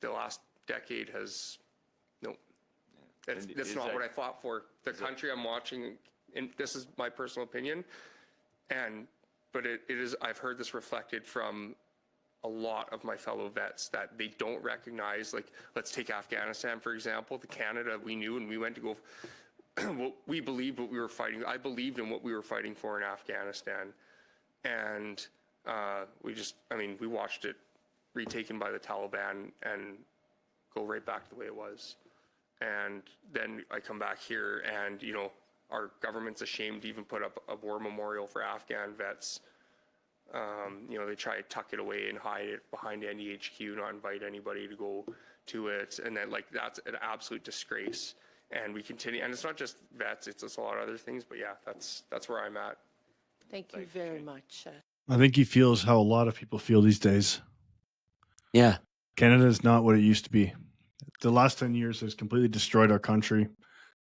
S7: the last decade has, no.
S6: Yeah.
S7: That's not what I fought for. The country I'm watching, and this is my personal opinion, but it is, I've heard this reflected from a lot of my fellow vets that they don't recognize, like, let's take Afghanistan, for example. The Canada we knew and we went to go, we believed what we were fighting. I believed in what we were fighting for in Afghanistan. And we watched it retaken by the Taliban and go right back to the way it was. And then I come back here and, our government's ashamed to even put up a war memorial for Afghan vets. They try to tuck it away and hide it behind NDHQ, not invite anybody to go to it. And then that's an absolute disgrace. And we continue, and it's not just vets, it's a lot of other things, but yeah, that's where I'm at.
S8: Thank you very much.
S1: I think he feels how a lot of people feel these days.
S2: Yeah.
S1: Canada is not what it used to be. The last 10 years has completely destroyed our country.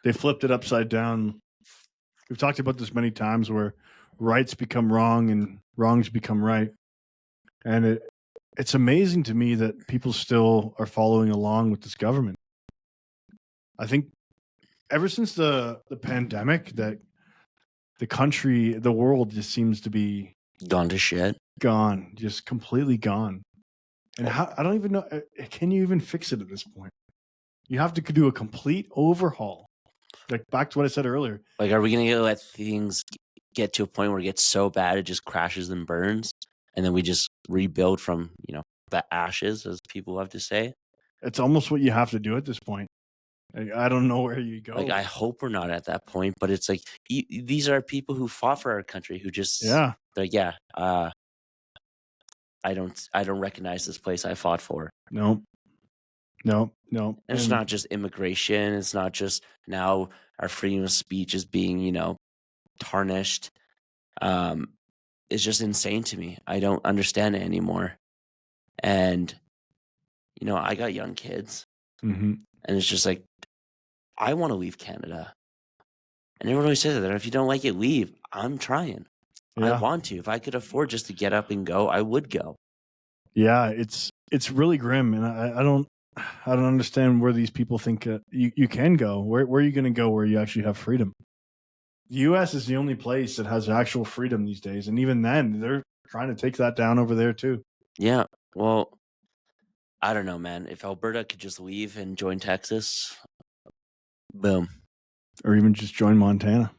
S1: They flipped it upside down. We've talked about this many times where rights become wrong and wrongs become right. And it's amazing to me that people still are following along with this government. I think ever since the pandemic, that the world just seems to be
S2: Gone to shit.
S1: gone, just completely gone. And I don't even know, can you even fix it at this point? You have to do a complete overhaul. Like back to what I said earlier.
S2: Like, are we going to let things get to a point where it gets so bad it just crashes and burns? And then we just rebuild from, the ashes, as people love to say?
S1: It's almost what you have to do at this point. I don't know where you go.
S2: Like, I hope we're not at that point, but it's like, these are people who fought for our country who just, I don't recognize this place I fought for.
S1: No.
S2: And it's not just immigration. It's not just now our freedom of speech is being, tarnished. It's just insane to me. I don't understand it anymore. And, I got young kids.
S1: Mm-hmm.
S2: And it's just like, I want to leave Canada. And everyone always says that if you don't like it, leave. I'm trying.
S1: Yeah.
S2: I want to. If I could afford just to get up and go, I would go.
S1: Yeah, it's really grim, and I don't understand where these people think you can go. Where are you going to go where you actually have freedom? The U.S. is the only place that has actual freedom these days, and even then, they're trying to take that down over there too.
S2: Yeah, well, I don't know, man. If Alberta could just leave and join Texas, boom.
S1: Or even just join Montana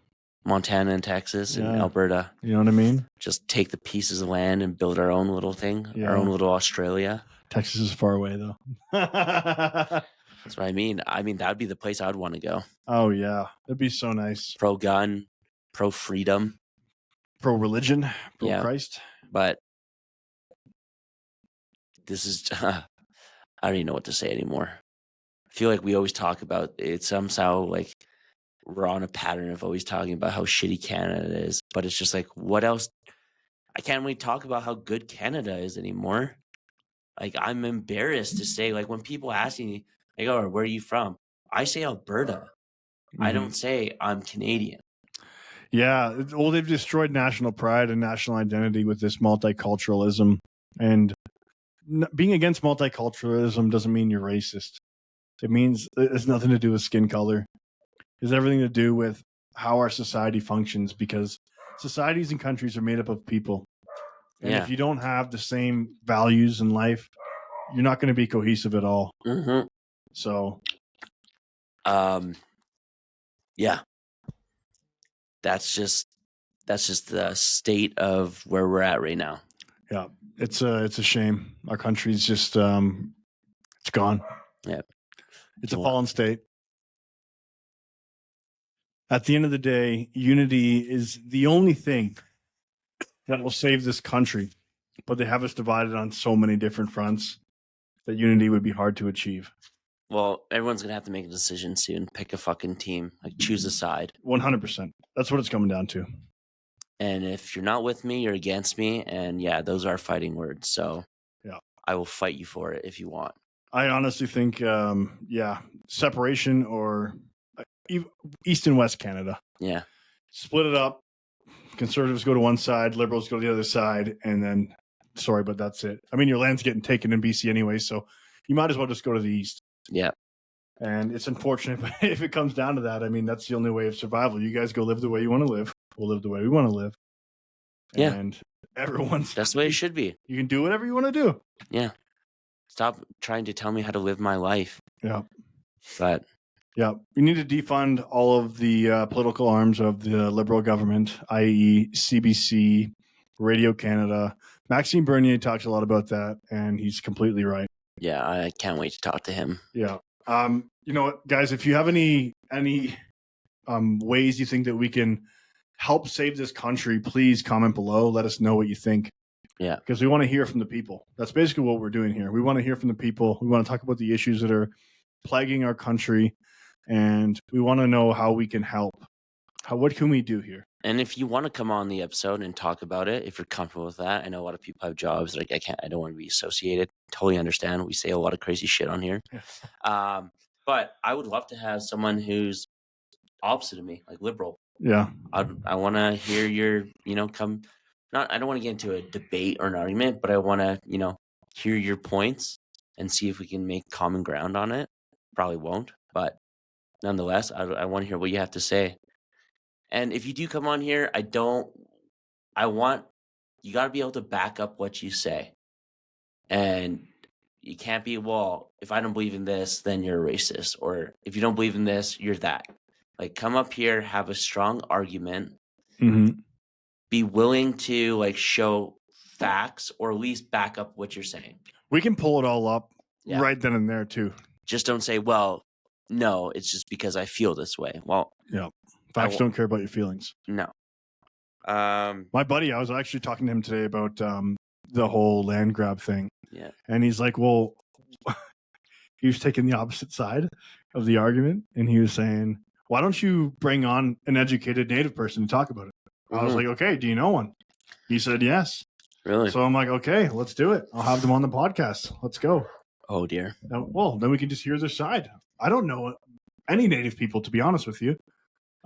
S2: And Texas and Alberta.
S1: You know what I mean?
S2: Just take the pieces of land and build our own little thing, our own little Australia.
S1: Texas is far away, though.
S2: That's what I mean. That would be the place I would want to go.
S1: Oh, yeah. That'd be so nice.
S2: Pro-gun, pro-freedom.
S1: Pro-religion, pro-Christ.
S2: But this is... I don't even know what to say anymore. I feel like we always talk about it somehow, like we're on a pattern of always talking about how shitty Canada is. But it's just like, what else? I can't really talk about how good Canada is anymore. Like, I'm embarrassed to say, like, when people ask me, like, oh, where are you from? I say Alberta. Mm-hmm. I don't say I'm Canadian.
S1: Yeah. Well, they've destroyed national pride and national identity with this multiculturalism. And being against multiculturalism doesn't mean you're racist. It means it has nothing to do with skin color. It has everything to do with how our society functions, because societies and countries are made up of people. And if you don't have the same values in life, you're not going to be cohesive at all.
S2: Mm-hmm.
S1: So,
S2: yeah, that's just the state of where we're at right now.
S1: Yeah, it's a shame. Our country's just it's gone.
S2: Yeah,
S1: it's a fallen state. At the end of the day, unity is the only thing that will save this country, but they have us divided on so many different fronts that unity would be hard to achieve.
S2: Well, everyone's going to have to make a decision soon. Pick a fucking team. Like, choose a side.
S1: 100%. That's what it's coming down to.
S2: And if you're not with me, you're against me. And yeah, those are fighting words. So
S1: yeah,
S2: I will fight you for it if you want.
S1: I honestly think, separation or East and West Canada.
S2: Yeah.
S1: Split it up. Conservatives go to one side, liberals go to the other side, and then, sorry, but that's it. I mean, your land's getting taken in BC anyway, so you might as well just go to the East.
S2: Yeah.
S1: And it's unfortunate, but if it comes down to that, I mean, that's the only way of survival. You guys go live the way you want to live. We'll live the way we want to live.
S2: Yeah.
S1: And everyone's...
S2: That's the way it should be.
S1: You can do whatever you want to do.
S2: Yeah. Stop trying to tell me how to live my life.
S1: Yeah.
S2: But...
S1: yeah, we need to defund all of the political arms of the Liberal government, i.e. CBC, Radio Canada. Maxime Bernier talks a lot about that, and he's completely right.
S2: Yeah, I can't wait to talk to him.
S1: Yeah. You know what, guys, if you have any ways you think that we can help save this country, please comment below. Let us know what you think.
S2: Yeah.
S1: Because we want to hear from the people. That's basically what we're doing here. We want to hear from the people. We want to talk about the issues that are plaguing our country. And we want to know how we can help. What can we do here?
S2: And if you want to come on the episode and talk about it, if you're comfortable with that, I know a lot of people have jobs. Like I don't want to be associated. Totally understand. We say a lot of crazy shit on here. But I would love to have someone who's opposite of me, like liberal.
S1: Yeah.
S2: I want to hear your, I don't want to get into a debate or an argument, but I want to, hear your points and see if we can make common ground on it. Probably won't, but nonetheless, I want to hear what you have to say. And if you do come on here, you got to be able to back up what you say. And you can't be, well, if I don't believe in this, then you're a racist. Or if you don't believe in this, you're that. Like, come up here, have a strong argument, be willing to, show facts or at least back up what you're saying.
S1: We can pull it all up right then and there, too.
S2: Just don't say, well, no, it's just because I feel this way. Well,
S1: yeah. Facts don't care about your feelings.
S2: No.
S1: My buddy, I was actually talking to him today about the whole land grab thing.
S2: Yeah.
S1: And he's like, well, he was taking the opposite side of the argument. And he was saying, why don't you bring on an educated Native person to talk about it? I was like, okay, do you know one? He said, yes.
S2: Really?
S1: So I'm like, okay, let's do it. I'll have them on the podcast. Let's go.
S2: Oh, dear.
S1: Well, then we can just hear their side. I don't know any Native people, to be honest with you.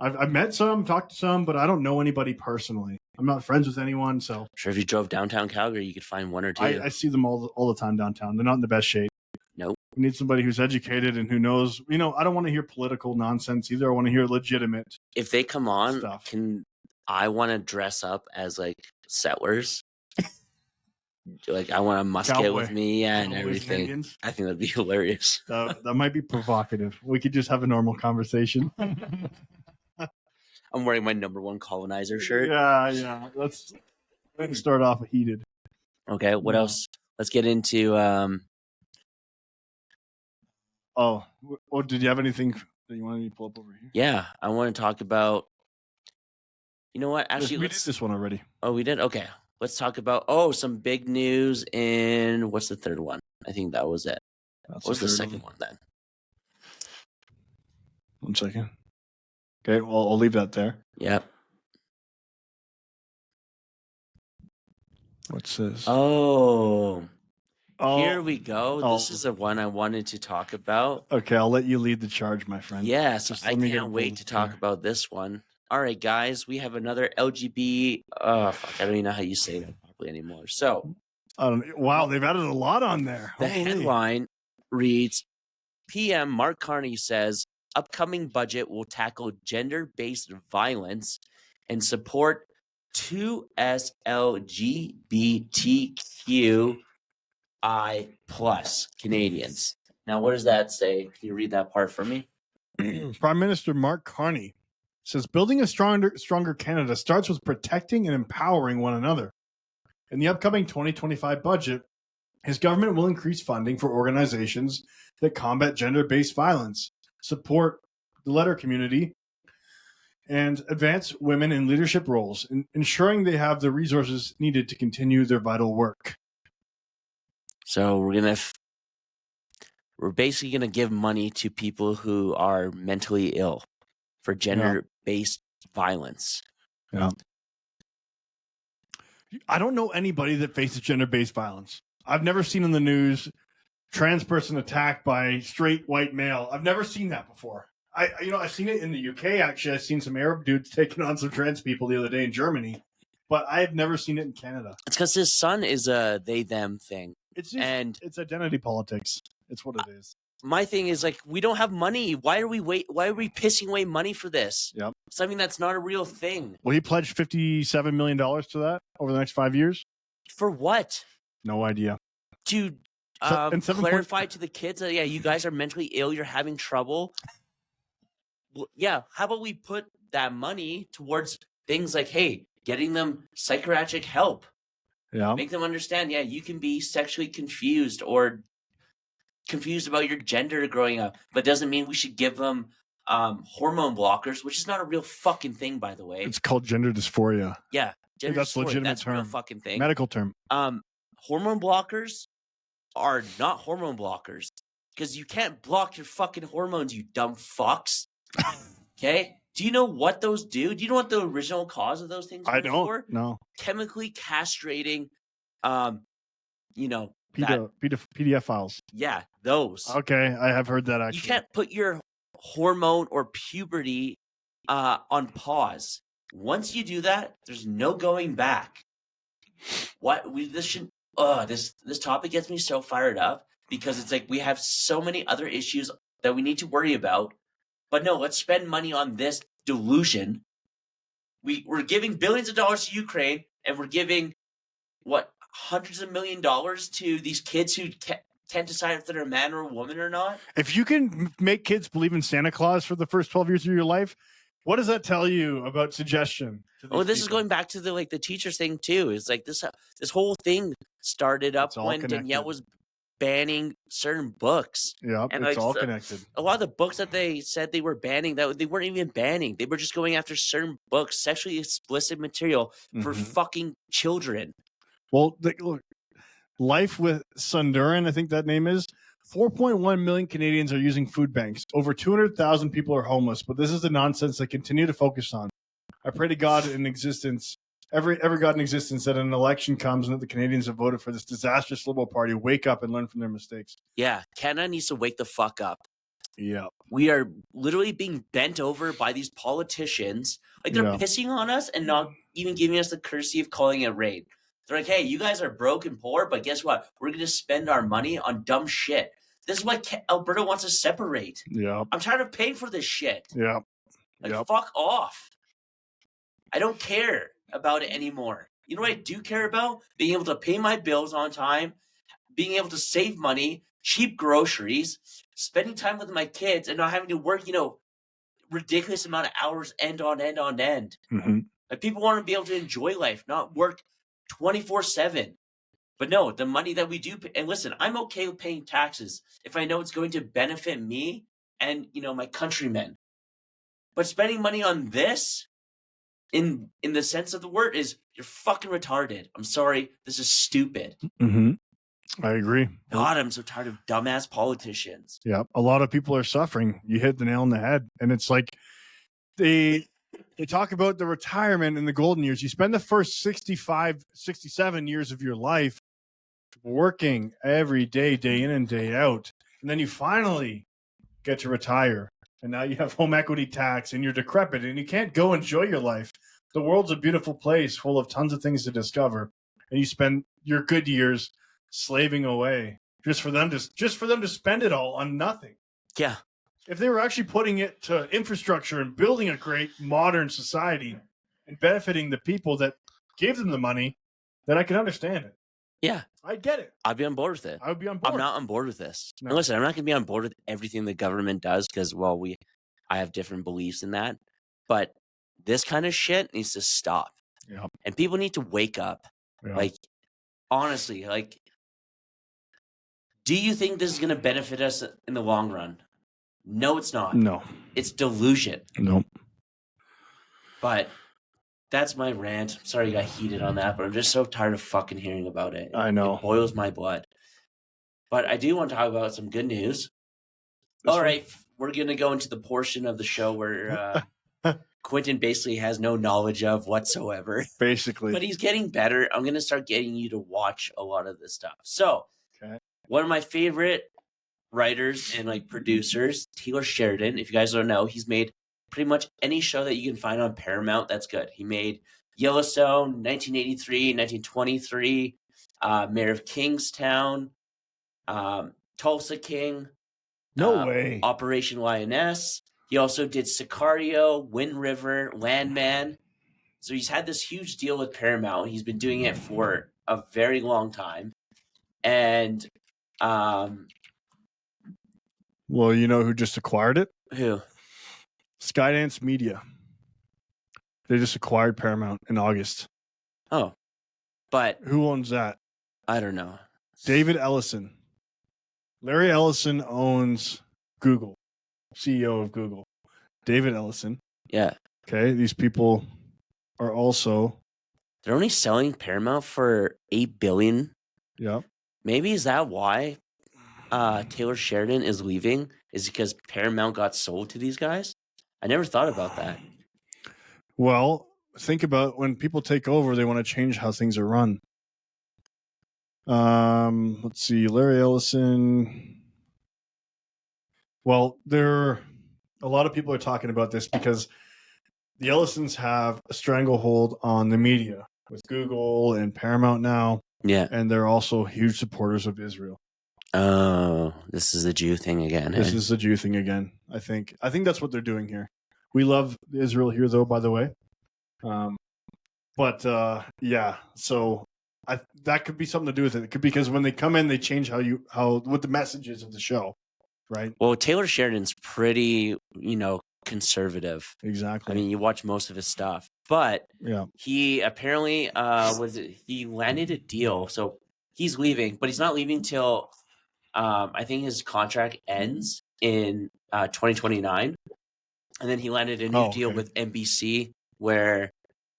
S1: I've met some, talked to some, but I don't know anybody personally. I'm not friends with anyone, so.
S2: Sure, if you drove downtown Calgary, you could find one or two.
S1: I see them all the time downtown. They're not in the best shape.
S2: Nope.
S1: We need somebody who's educated and who knows. I don't want to hear political nonsense either. I want to hear legitimate.
S2: If they come on,
S1: stuff.
S2: I want to dress up as settlers. I want a musket
S1: Cowboy.
S2: with me and everything.
S1: Indians.
S2: I think that'd be hilarious.
S1: That might be provocative. We could just have a normal conversation.
S2: I'm wearing my #1 colonizer shirt.
S1: Yeah. Let's start off heated.
S2: Okay, what else? Let's get into.
S1: Did you have anything that you wanted me to pull up over here?
S2: Yeah, I want to talk about. You know what? Actually,
S1: we did this one already.
S2: Oh, we did? Okay. Let's talk about some big news in what's the third one? I think that was it. What was the second one then?
S1: 1 second. Okay, well, I'll leave that there.
S2: Yep.
S1: What's this?
S2: Oh, here we go. This is the one I wanted to talk about.
S1: Okay, I'll let you lead the charge, my friend.
S2: Yes, I can't wait to talk about this one. All right, guys, we have another LGBT. I don't even know how you say that properly anymore. So,
S1: wow, they've added a lot on there.
S2: The headline reads, PM Mark Carney says upcoming budget will tackle gender-based violence and support 2SLGBTQI+ Canadians. Now, what does that say? Can you read that part for me?
S1: Prime Minister Mark Carney says building a stronger Canada starts with protecting and empowering one another. In the upcoming 2025 budget, his government will increase funding for organizations that combat gender-based violence, support the letter community, and advance women in leadership roles, ensuring they have the resources needed to continue their vital work.
S2: So we're basically gonna give money to people who are mentally ill for gender-based violence.
S1: Yeah. I don't know anybody that faces gender-based violence. I've never seen in the news trans person attacked by straight white male. I've never seen that before. I've seen it in the UK. Actually, I've seen some Arab dudes taking on some trans people the other day in Germany, but I've never seen it in Canada.
S2: It's because his son is a they-them thing.
S1: It's identity politics. It's what it is.
S2: My thing is, like, we don't have money. Why are we pissing away money for this?
S1: Yep.
S2: Something that's not a real thing.
S1: Well, he pledged $57 million to that over the next 5 years.
S2: For what?
S1: No idea.
S2: To clarify to the kids that, yeah, you guys are mentally ill, you're having trouble. Well, yeah, how about we put that money towards things like, hey, getting them psychiatric help.
S1: Yeah.
S2: Make them understand, yeah, you can be sexually confused or confused about your gender growing up, but doesn't mean we should give them hormone blockers, which is not a real fucking thing, by the way.
S1: It's called gender dysphoria.
S2: Yeah. Gender
S1: that's
S2: dysphoria,
S1: legitimate
S2: that's
S1: term.
S2: a real fucking thing.
S1: Medical term.
S2: Hormone blockers are not hormone blockers because you can't block your fucking hormones, you dumb fucks. Okay? Do you know what those do? Do you know what the original cause of those things were?
S1: I don't.
S2: For?
S1: No.
S2: Chemically castrating,
S1: PDF files.
S2: Yeah, those.
S1: Okay, I have heard that actually.
S2: You can't put your hormone or puberty on pause. Once you do that, there's no going back. This topic gets me so fired up because it's like we have so many other issues that we need to worry about. But no, let's spend money on this delusion. We're giving billions of dollars to Ukraine, and we're giving hundreds of $millions to these kids who can't decide if they're a man or a woman or not.
S1: If you can make kids believe in Santa Claus for the first 12 years of your life, what does that tell you about suggestion?
S2: Well, this is going back to the teachers thing too. It's like this whole thing started up when Danielle was banning certain books.
S1: Yeah, and it's all connected.
S2: A lot of the books that they said they were banning, that they weren't even banning. They were just going after certain books, sexually explicit material for fucking children.
S1: Well, look, Life with Sunduran, I think that name is. 4.1 million Canadians are using food banks. Over 200,000 people are homeless, but this is the nonsense they continue to focus on. I pray to God in existence, every God in existence, that an election comes and that the Canadians have voted for this disastrous Liberal Party wake up and learn from their mistakes.
S2: Yeah, Canada needs to wake the fuck up.
S1: Yeah.
S2: We are literally being bent over by these politicians. Like, they're pissing on us and not even giving us the courtesy of calling a raid. They're like, hey, you guys are broke and poor, but guess what? We're going to spend our money on dumb shit. This is why Alberta wants to separate.
S1: Yeah.
S2: I'm tired of paying for this shit.
S1: Yeah.
S2: Like, fuck off. I don't care about it anymore. You know what I do care about? Being able to pay my bills on time, being able to save money, cheap groceries, spending time with my kids, and not having to work, ridiculous amount of hours end on end on end.
S1: Mm-hmm.
S2: Like, people want to be able to enjoy life, not work 24/7. But no, the money that we do pay, and listen, I'm okay with paying taxes if I know it's going to benefit me and, my countrymen. But spending money on this, in the sense of the word, is you're fucking retarded. I'm sorry. This is stupid.
S1: Mm-hmm. I agree.
S2: God, I'm so tired of dumbass politicians.
S1: Yeah. A lot of people are suffering. You hit the nail on the head. And it's like they talk about the retirement in the golden years. You spend the first 65, 67 years of your life working every day, day in and day out. And then you finally get to retire. And now you have home equity tax and you're decrepit and you can't go enjoy your life. The world's a beautiful place full of tons of things to discover. And you spend your good years slaving away just for them to spend it all on nothing.
S2: Yeah.
S1: If they were actually putting it to infrastructure and building a great modern society and benefiting the people that gave them the money, then I can understand it.
S2: Yeah.
S1: I get it.
S2: I'd be on board with it.
S1: I would be on board.
S2: I'm not on board with this.
S1: No.
S2: And listen, I'm not going to be on board with everything the government does because, I have different beliefs in that. But this kind of shit needs to stop.
S1: Yeah.
S2: And people need to wake up.
S1: Yeah.
S2: Like, honestly, do you think this is going to benefit us in the long run? No, it's not.
S1: No.
S2: It's delusion.
S1: No.
S2: But that's my rant. Sorry I got heated on that, but I'm just so tired of fucking hearing about it.
S1: I know.
S2: It boils my blood. But I do want to talk about some good news. All right, we're going to go into the portion of the show where Quentin basically has no knowledge of whatsoever.
S1: Basically.
S2: But he's getting better. I'm going to start getting you to watch a lot of this stuff. So, one of my favorite writers and like producers, Taylor Sheridan, if you guys don't know, he's made pretty much any show that you can find on Paramount that's good. He made Yellowstone, 1983, 1923, Mayor of Kingstown, Tulsa King.
S1: No way.
S2: Operation Lioness. He also did Sicario, Wind River, Landman. So he's had this huge deal with Paramount. He's been doing it for a very long time. And
S1: well, you know who just acquired it?
S2: Who?
S1: Skydance Media. They just acquired Paramount in August.
S2: Oh. But
S1: who owns that?
S2: I don't know.
S1: David Ellison. Larry Ellison owns Google, CEO of Google. David Ellison.
S2: Yeah.
S1: Okay, these people are also...
S2: They're only selling Paramount for $8 billion.
S1: Yeah.
S2: Maybe is that why Taylor Sheridan is leaving? Is because Paramount got sold to these guys? I never thought about that.
S1: Well, think about when people take over, they want to change how things are run. Let's see, Larry Ellison. Well, a lot of people are talking about this because the Ellisons have a stranglehold on the media with Google and Paramount now.
S2: Yeah.
S1: And they're also huge supporters of Israel.
S2: Oh, this is the Jew thing again.
S1: This is the Jew thing again. I think that's what they're doing here. We love Israel here, though, by the way. Yeah, so that could be something to do with it. It could, because when they come in, they change what the message is of the show, right?
S2: Well, Taylor Sheridan's pretty, conservative.
S1: Exactly.
S2: I mean, you watch most of his stuff, but
S1: yeah,
S2: he apparently he landed a deal, so he's leaving, but he's not leaving till I think his contract ends in 2029, and then he landed a new deal with NBC where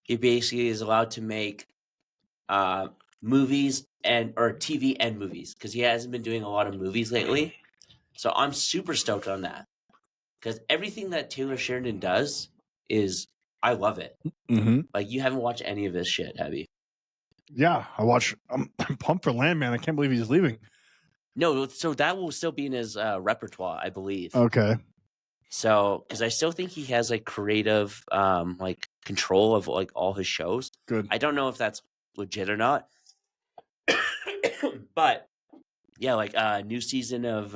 S2: he basically is allowed to make movies or TV and movies, because he hasn't been doing a lot of movies lately. So I'm super stoked on that, because everything that Taylor Sheridan does I love it.
S1: Mm-hmm.
S2: Like, you haven't watched any of his shit, have you?
S1: Yeah, I'm pumped for Landman. I can't believe he's leaving.
S2: No, so that will still be in his repertoire, I believe.
S1: Okay.
S2: So, because I still think he has like creative control of like all his shows.
S1: Good.
S2: I don't know if that's legit or not. But yeah, like new season of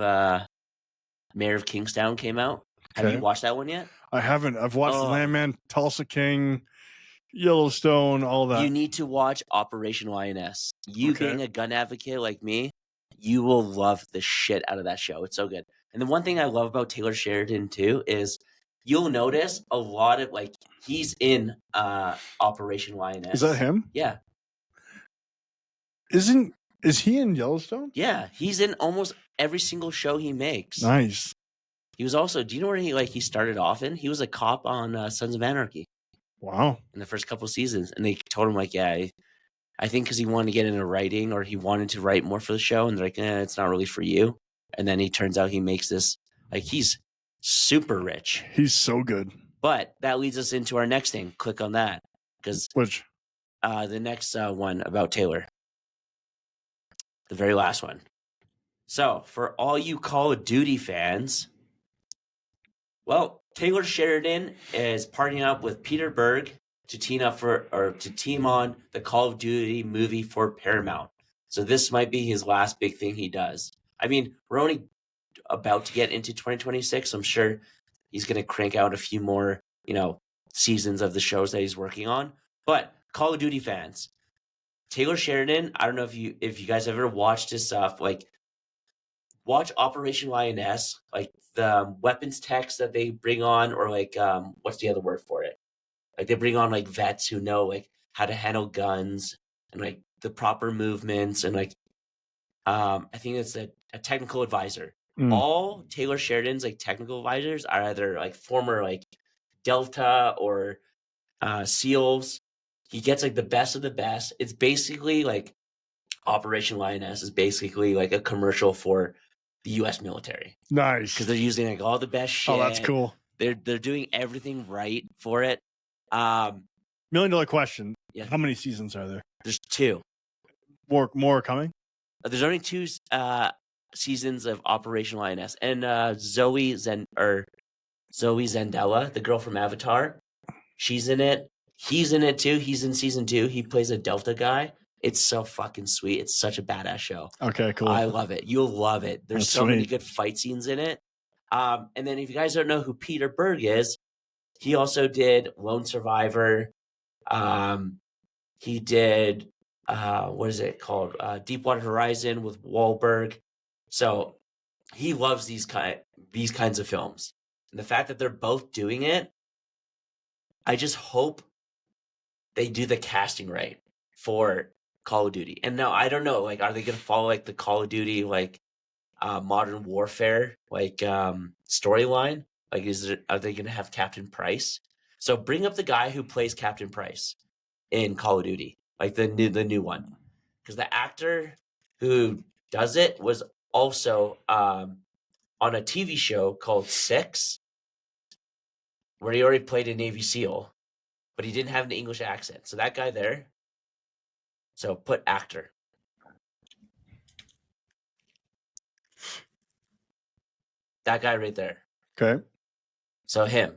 S2: Mayor of Kingstown came out. Have you watched that one yet?
S1: I haven't. I've watched Landman, Tulsa King, Yellowstone, all that.
S2: You need to watch Operation Lioness. You being a gun advocate like me, you will love the shit out of that show. It's so good. And the one thing I love about Taylor Sheridan too is you'll notice a lot of he's in Operation Lioness.
S1: Is that him?
S2: Yeah.
S1: Is he in Yellowstone?
S2: Yeah, he's in almost every single show he makes.
S1: Nice.
S2: He was also, do you know where he started off in? He was a cop on Sons of Anarchy.
S1: Wow.
S2: In the first couple seasons. And they told him I think because he wanted to get into writing, or he wanted to write more for the show, and they're like, it's not really for you. And then he turns out he makes this, he's super rich.
S1: He's so good.
S2: But that leads us into our next thing. Click on that.
S1: Which?
S2: The next one about Taylor. The very last one. So, for all you Call of Duty fans, well, Taylor Sheridan is partnering up with Peter Berg to team on the Call of Duty movie for Paramount. So this might be his last big thing he does. I mean, we're only about to get into 2026. I'm sure he's going to crank out a few more, seasons of the shows that he's working on. But Call of Duty fans, Taylor Sheridan, I don't know if you guys ever watched his stuff, watch Operation Lioness, the weapons techs that they bring on, or what's the other word for it? They bring on vets who know how to handle guns and the proper movements, and I think it's a technical advisor. All Taylor Sheridan's technical advisors are either former Delta or SEALs. He gets like the best of the best. It's basically like Operation Lioness is basically like a commercial for the U.S. military
S1: Nice.
S2: because they're using like all the best shit.
S1: Oh, that's cool.
S2: They're doing everything right for it.
S1: $1 million question.
S2: Yeah.
S1: How many seasons are there?
S2: There's 2.
S1: More coming?
S2: There's only 2 seasons of Operation Lioness, and Zoe Zendella, the girl from Avatar, she's in it. He's in it too. He's in season 2. He plays a Delta guy. It's so fucking sweet. It's such a badass show.
S1: Okay, cool.
S2: I love it. You'll love it. There's
S1: That's
S2: so many
S1: sweet.
S2: good fight scenes in it. And then if you guys don't know who Peter Berg is, he also did Lone Survivor. He did what is it called? Deepwater Horizon with Wahlberg. So he loves these kinds of films. And the fact that they're both doing it, I just hope they do the casting right for Call of Duty. And now I don't know, like, are they going to follow like the Call of Duty like Modern Warfare like storyline? Like, are they going to have Captain Price? So bring up the guy who plays Captain Price in Call of Duty, like the new one, because the actor who does it was also on a TV show called Six, where he already played a Navy SEAL, but he didn't have an English accent. So that guy there. So put actor. That guy right there.
S1: Okay.
S2: So him.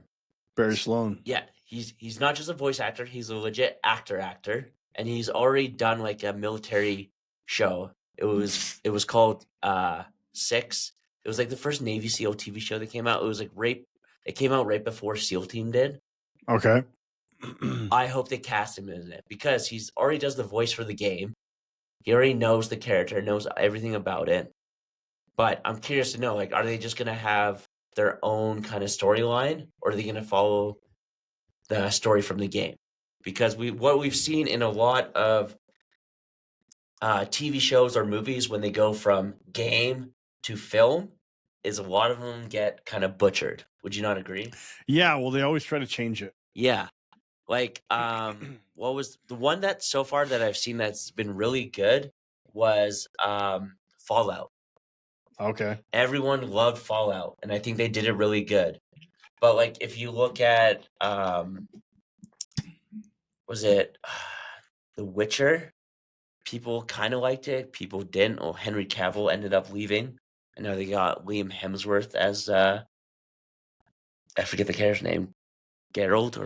S1: Barry Sloan.
S2: Yeah, he's not just a voice actor, he's a legit actor, and he's already done like a military show. It was called Six. It was like the first Navy SEAL TV show that came out. It was like it came out right before SEAL Team did.
S1: Okay.
S2: I hope they cast him in it because he's already does the voice for the game. He already knows the character, knows everything about it. But I'm curious to know, like, are they just gonna have their own kind of storyline, or are they gonna follow the story from the game? Because what we've seen in a lot of TV shows or movies when they go from game to film is a lot of them get kind of butchered. Would you not agree?
S1: Yeah, well, they always try to change it.
S2: Yeah. Like, what was the one that so far that I've seen that's been really good was Fallout.
S1: Okay.
S2: Everyone loved Fallout, and I think they did it really good. But like, if you look at was it The Witcher? People kind of liked it. People didn't. Well, Henry Cavill ended up leaving. I know they got Liam Hemsworth as I forget the character's name, Geralt.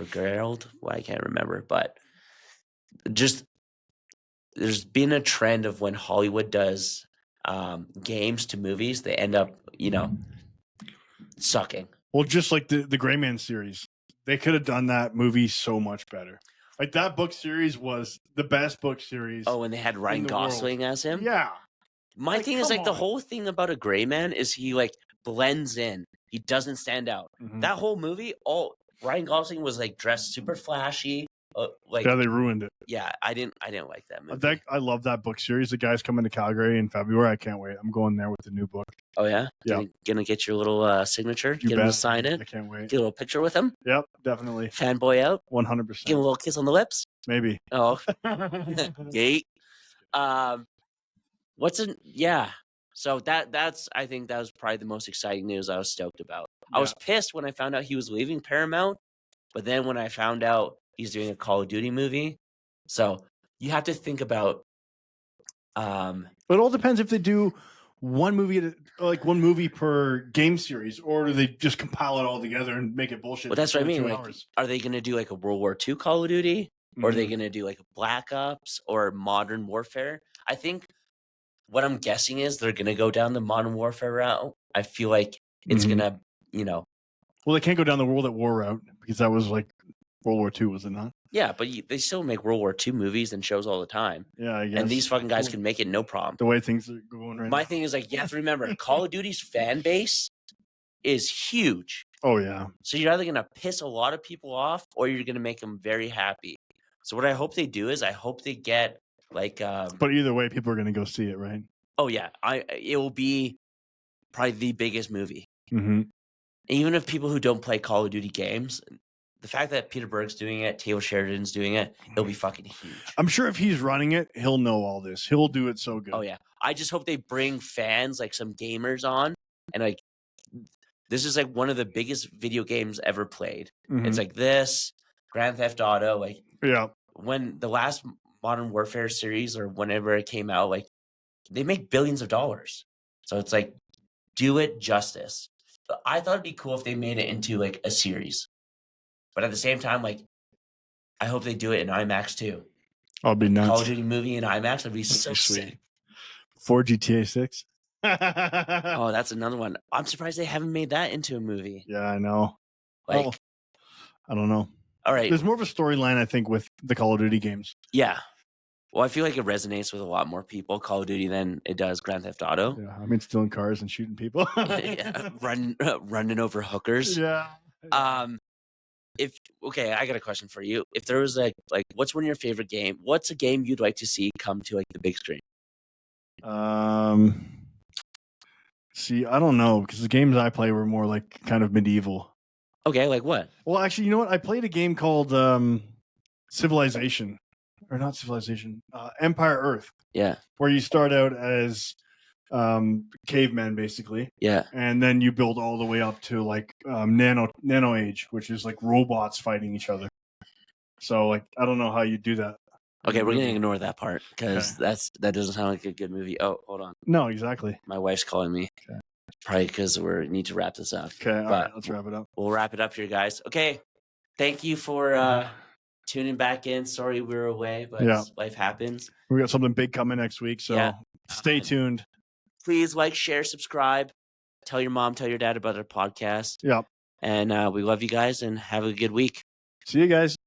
S2: Well, I can't remember, but just there's been a trend of when Hollywood does games to movies, they end up, sucking.
S1: Well, just like the Gray Man series, they could have done that movie so much better. Like, that book series was the best book series.
S2: Oh, and they had Ryan Gosling as him?
S1: Yeah.
S2: My thing is, like, the
S1: on.
S2: whole thing about a Gray Man is he, like, blends in. He doesn't stand out.
S1: Mhm.
S2: That whole movie, Ryan Gosling was, like, dressed super flashy.
S1: Yeah, they ruined it.
S2: Yeah, I didn't like that movie.
S1: I love that book series. The guy's coming to Calgary in February. I can't wait. I'm going there with the new book.
S2: Oh, yeah?
S1: Yeah.
S2: Gonna get your little signature?
S1: You
S2: Get him to
S1: bet.
S2: sign it?
S1: I can't wait.
S2: Get a little picture with him?
S1: Yep, definitely.
S2: Fanboy out?
S1: 100%.
S2: Give him a little kiss on the lips?
S1: Maybe.
S2: Oh. Gate. Yeah. So that's I think that was probably the most exciting news I was stoked about. I was pissed when I found out he was leaving Paramount, but then when I found out he's doing a Call of Duty movie, so you have to think about.
S1: But it all depends if they do one movie per game series, or do they just compile it all together and make it bullshit?
S2: Well, that's what I mean.
S1: 2
S2: Like,
S1: hours?
S2: are they going to do like a World War II Call of Duty, or are they
S1: Mhm.
S2: going to do like Black Ops or Modern Warfare? I think what I'm guessing is they're going to go down the Modern Warfare route. I feel like it's
S1: Mhm.
S2: going to,
S1: Well, they can't go down the World at War route because that was like World War II, was it not?
S2: Yeah, but they still make World War II movies and shows all the time.
S1: Yeah, I guess.
S2: And these fucking guys can make it no problem.
S1: The way things are going right
S2: My
S1: now.
S2: thing is, like, you have to remember, Call of Duty's fan base is huge.
S1: Oh, yeah.
S2: So you're either going to piss a lot of people off or you're going to make them very happy. So what I hope they do is I hope they get, like...
S1: But either way, people are going to go see it, right?
S2: Oh, yeah. It will be probably the biggest movie.
S1: Mm-hmm.
S2: Even if people who don't play Call of Duty games, the fact that Peter Berg's doing it, Taylor Sheridan's doing it, it'll be fucking huge.
S1: I'm sure if he's running it, he'll know all this. He'll do it so good.
S2: Oh yeah, I just hope they bring fans, like some gamers on, and like this is like one of the biggest video games ever played.
S1: Mhm.
S2: It's like this Grand Theft Auto, like
S1: Yeah.
S2: when the last Modern Warfare series or whenever it came out, like they make billions of dollars. So it's like, do it justice. But I thought it'd be cool if they made it into like a series. But at the same time, like, I hope they do it in IMAX too.
S1: I'll be nuts.
S2: Call of Duty movie in IMAX would be so
S1: That'd be sweet.
S2: sick.
S1: 4 GTA 6.
S2: Oh, that's another one. I'm surprised they haven't made that into a movie.
S1: Yeah, I know.
S2: Like,
S1: Well, I don't know.
S2: all right,
S1: There's more of a storyline, I think, with the Call of Duty games.
S2: yeah. Well, I feel like it resonates with a lot more people, Call of Duty, than it does Grand Theft Auto.
S1: Yeah, I mean, stealing cars and shooting people.
S2: Yeah, running over hookers.
S1: Yeah.
S2: If okay, I got a question for you. If there was like what's one of your favorite game? What's a game you'd like to see come to like the big screen?
S1: See, I don't know, because the games I play were more like kind of medieval.
S2: Okay, like what?
S1: Well, actually, you know what? I played a game called Civilization, or not Civilization, Empire Earth,
S2: Yeah,
S1: where you start out as cavemen, basically,
S2: yeah.
S1: and then you build all the way up to like nano age, which is like robots fighting each other. So, like, I don't know how you do that.
S2: Okay, we're gonna ignore that part because
S1: Okay.
S2: that doesn't sound like a good movie. Oh, hold on,
S1: No, exactly.
S2: my wife's calling me.
S1: Okay.
S2: Probably because we need to wrap this up.
S1: Okay, all
S2: But-
S1: right, let's wrap it up.
S2: We'll wrap it up here, guys. Okay, thank you for tuning back in. Sorry we were away, but
S1: Yeah.
S2: life happens.
S1: We got something big coming next week, so
S2: Yeah.
S1: stay tuned.
S2: Please like, share, subscribe. Tell your mom, tell your dad about our podcast.
S1: Yeah.
S2: And we love you guys and have a good week.
S1: See you guys.